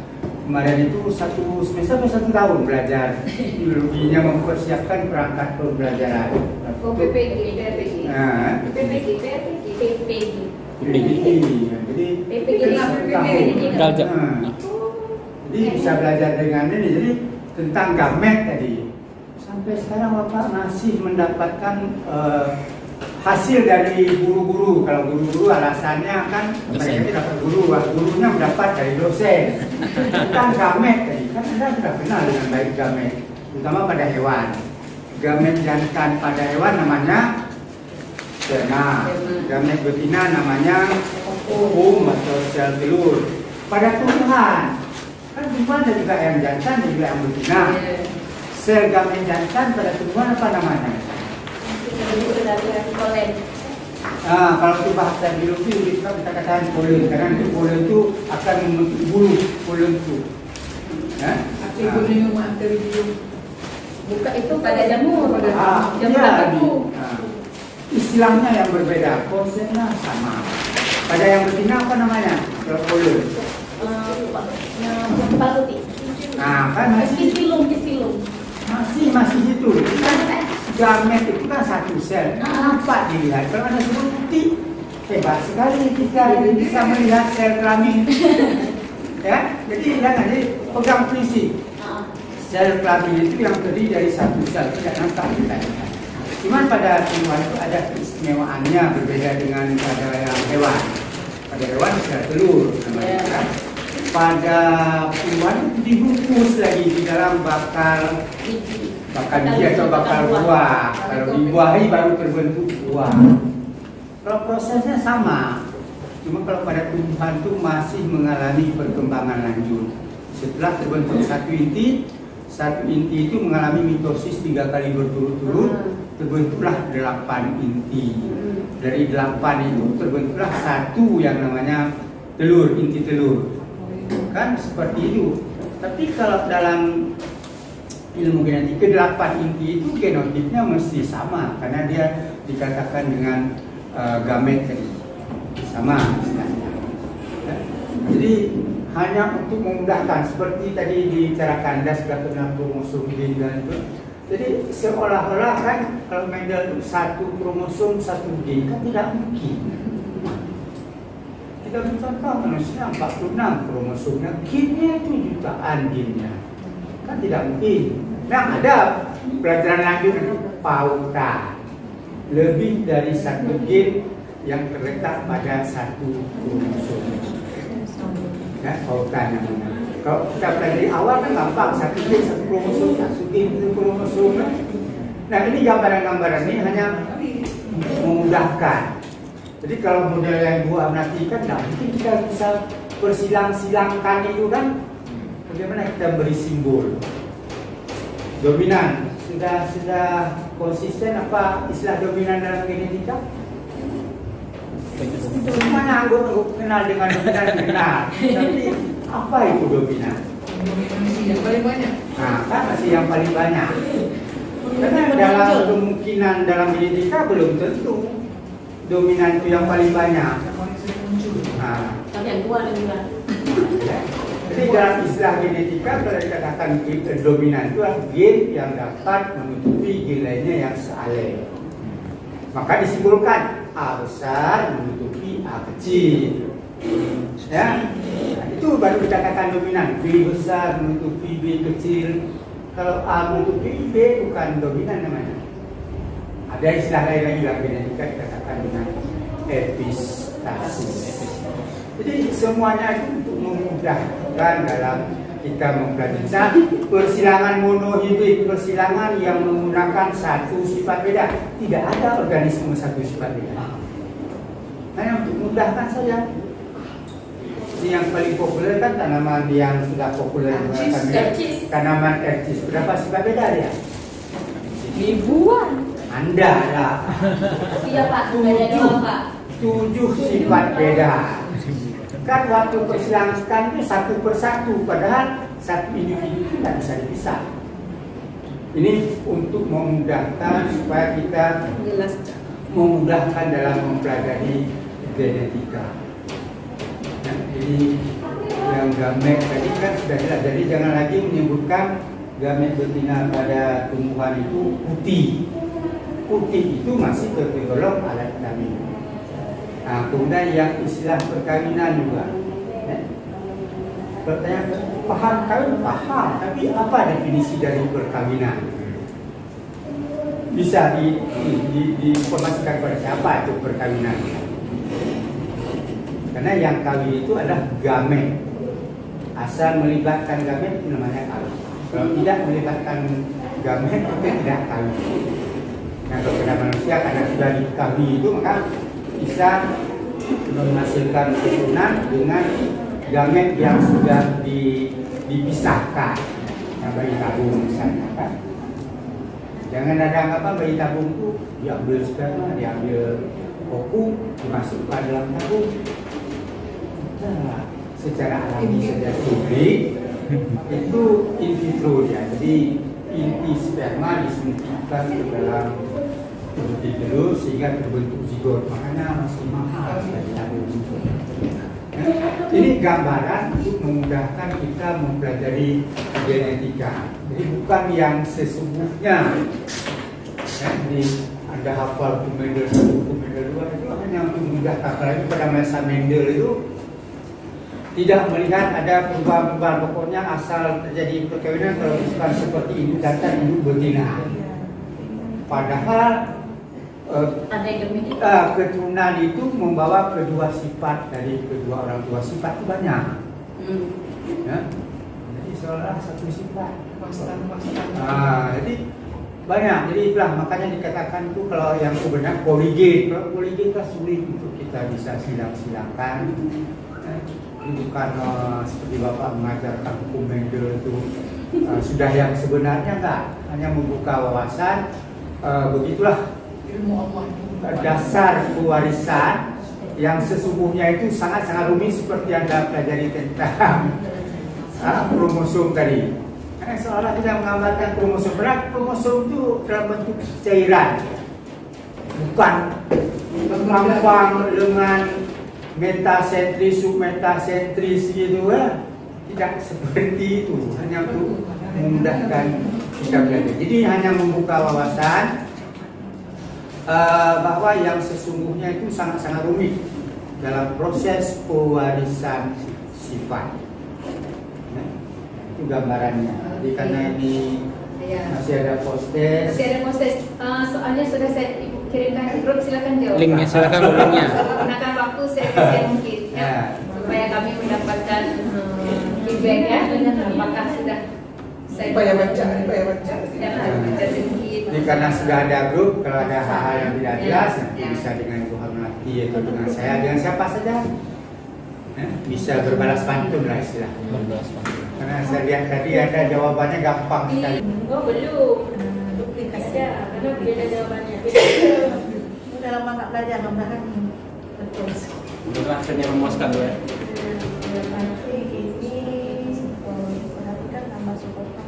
kemarin itu 1 semester atau 1 tahun belajar biologinya, mempersiapkan perangkat pembelajaran. PPG. Nah, PPG. jadi jadi bisa belajar dengan ini. Jadi tentang gamet tadi. Sampai sekarang Bapak masih mendapatkan hasil dari guru-guru. Kalau guru-guru alasannya kan mereka tidak dapat guru, gurunya mendapat dari dosen. Tentang gamet tadi, kan Anda sudah kenal dengan baik gamet, terutama pada hewan. Gamet jantan pada hewan namanya sperma, gamet betina namanya ovum atau sel telur. Pada tumbuhan, kan tumbuhan ada juga yang jantan dan juga yang betina. Sel gamet jantan pada tumbuhan apa namanya? Kalau itu bahasa biologi kita katakan polen, karena itu polen itu akan membentuk bulu polen itu. Aktivium. Buka itu pada jamur. Jamur iya, apa tuh? Istilahnya yang berbeda, konsepnya sama. Pada yang betina apa namanya? Kalau polen. Kepala putih. Nah, kan Kisilum. masih itu. Gamet itu kan satu sel. Nampak dilihat. Kalau ada semua putih, hebat sekali kita bisa melihat sel kelamin. Ya, jadi pegang prinsip. Sel kelamin itu yang terdiri dari satu sel, tidak nampak kita. Cuman pada tumbuhan itu ada keistimewaannya berbeda dengan pada yang hewan. Pada hewan sel telur namanya kan. Pada tumbuhan itu dibungkus lagi di dalam bakal biji atau bakal buah. Kalau dibuahi baru terbentuk buah. Kalau prosesnya sama, cuma kalau pada tumbuhan itu masih mengalami perkembangan lanjut. Setelah terbentuk satu inti itu mengalami mitosis 3 kali berturut-turut, terbentuklah 8 inti. Dari 8 itu terbentuklah satu yang namanya telur, inti telur. Kan seperti itu. Tapi kalau dalam ilmu genetika 8 inti itu genotipnya mesti sama karena dia dikatakan dengan gamet tadi sama istilahnya. Jadi hanya untuk memudahkan seperti tadi dibicarakan Anda sudah kenal kromosom gen dan itu. Jadi seolah-olah kan kalau Mendel itu 1 kromosom 1 gen kan tidak mungkin. Kita contoh manusia 46 kromosomnya, gennya itu jutaan gennya. Kan tidak mungkin. Nah, ada pelajaran lanjut itu pautan. Lebih dari 1 gen yang terletak pada 1 kromosom. Ya, pautan namanya. Kalau kita pelajari awal kan gampang, 1 gen 1 kromosom, 1 gen 1 kromosom. Nah, ini gambaran-gambaran ini hanya memudahkan. Jadi kalau model yang Ibu amnatikan, nah mungkin kita bisa bersilang-silangkan itu kan. Bagaimana kita beri simbol dominan sudah konsisten apa istilah dominan dalam genetika? Mana aku kenal dengan dominan kenal, tapi apa itu dominan? Yang paling banyak. Nah, kan masih yang paling banyak. Karena dalam kemungkinan dalam genetika belum tentu dominan itu yang paling banyak. Nah, yang tua dan juga. Jadi dalam istilah genetika kalau dikatakan dominan itu adalah gen yang dapat menutupi gen lainnya yang sealel. Maka disimpulkan A besar menutupi A kecil. Ya, nah, itu baru dikatakan dominan. B besar menutupi B kecil. Kalau A menutupi B bukan dominan namanya. Ada istilah lain lagi dalam genetika dikatakan dengan epistasis. Jadi semuanya itu untuk memudahkan dalam kita mempelajari. Persilangan monohibrid, persilangan yang menggunakan satu sifat beda. Tidak ada organisme satu sifat beda. Hanya untuk memudahkan saja. Ini yang paling populer kan tanaman yang sudah populer tanaman ercis. Berapa sifat beda dia? Ribuan. Anda lah. Iya Pak, ada doang Pak. 7 sifat beda. Kan waktu persilangan itu satu persatu, padahal satu individu itu tidak bisa dipisah. Ini untuk memudahkan supaya kita memudahkan dalam mempelajari genetika. Nah, ini yang gamet tadi kan sudah jelas. Jadi jangan lagi menyebutkan gamet betina pada tumbuhan itu putih. Putih itu masih tergolong alat kelamin. Nah, kemudian yang istilah perkawinan juga. Pertanyaan, paham kawin? Paham, tapi apa definisi dari perkawinan? Bisa diinformasikan kepada siapa itu perkawinan? Karena yang kawin itu adalah gamet. Asal melibatkan gamet itu namanya kawin. Kalau tidak melibatkan gamet itu tidak kawin. Nah, kalau pada manusia karena sudah dikawin itu maka bisa menghasilkan keturunan dengan gamet yang sudah dipisahkan. Nah, bayi tabung misalnya kan. Jangan ada anggapan bayi tabung itu diambil sperma, diambil kokung, dimasukkan dalam tabung. Nah, secara alami saja sublik itu in vitro ya. Jadi inti sperma disuntikkan ke dalam tubuh telur sehingga terbentuk zigot. Makanya masih mahal dari tabung itu. Ini gambaran untuk memudahkan kita mempelajari genetika. Jadi bukan yang sesungguhnya. Jadi Anda hafal Mendel 1, Mendel 2 itu hanya untuk memudahkan. Apalagi pada masa Mendel itu tidak melihat ada perubahan-perubahan, pokoknya asal terjadi perkawinan kalau bukan seperti induk jantan, induk betina. Padahal keturunan itu membawa kedua sifat dari kedua orang tua. Sifat itu banyak. Ya? Jadi seolah satu sifat. Jadi banyak. Jadi itulah makanya dikatakan itu kalau yang sebenarnya poligen. Kalau poligen kan sulit untuk kita bisa silang-silangkan. Bukan seperti Bapak mengajarkan hukum Mendel itu sudah yang sebenarnya enggak. Hanya membuka wawasan. Begitulah dasar pewarisan yang sesungguhnya itu sangat-sangat rumit seperti Anda pelajari tentang kromosom tadi. Karena seolah kita menggambarkan kromosom, padahal kromosom itu dalam bentuk cairan, bukan gampang dengan metasentris, submetasentris gitu ya. Tidak seperti itu, hanya untuk memudahkan kita belajar. Jadi hanya membuka wawasan bahwa yang sesungguhnya itu sangat-sangat rumit dalam proses pewarisan sifat. Nah, itu gambarannya. Jadi karena ini masih ada postes. Soalnya sudah saya kirimkan ke grup, silakan jawab. Linknya silakan linknya. Gunakan waktu saya mungkin ya, supaya kami mendapatkan feedback ya. Apakah sudah saya baca. sedikit. Jadi karena sudah ada grup, kalau ada hal-hal yang tidak jelas, nanti bisa dengan Ibu Hamnati atau dengan saya, dengan siapa saja, bisa berbalas pantun lah istilahnya. Karena saya lihat tadi ada jawabannya gampang sekali. Oh belum. Duplikasi ada, karena beda jawabannya. Udah lama nggak belajar, mudah-mudahan betul. Udah akhirnya memuaskan ya. Nanti ini perhatikan nama supportnya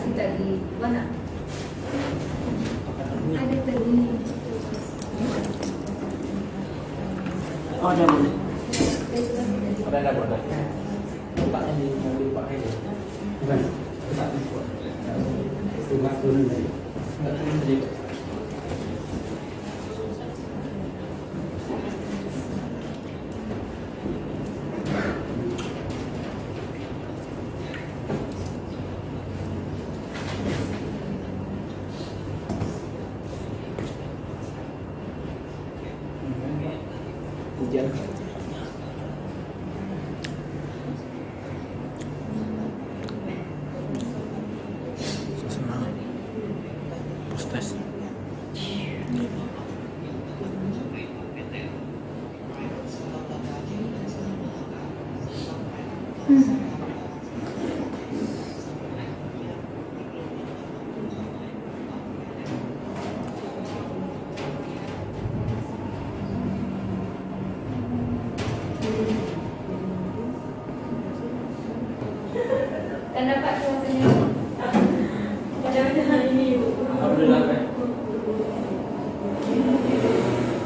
kasih tadi mana? Ada tadi. Oh, ada boleh. Ada boleh. Letaknya di mobil pakai ya. Bukan. Coba turun tadi. Enggak turun tadi. Hujan. Semangat. Postes. Dan dapat suasana pada hari ini. Alhamdulillah.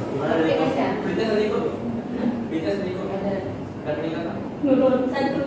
Gimana dari kok? Berita tadi kok? Berita tadi kok? Dan meningkat. Menurut satu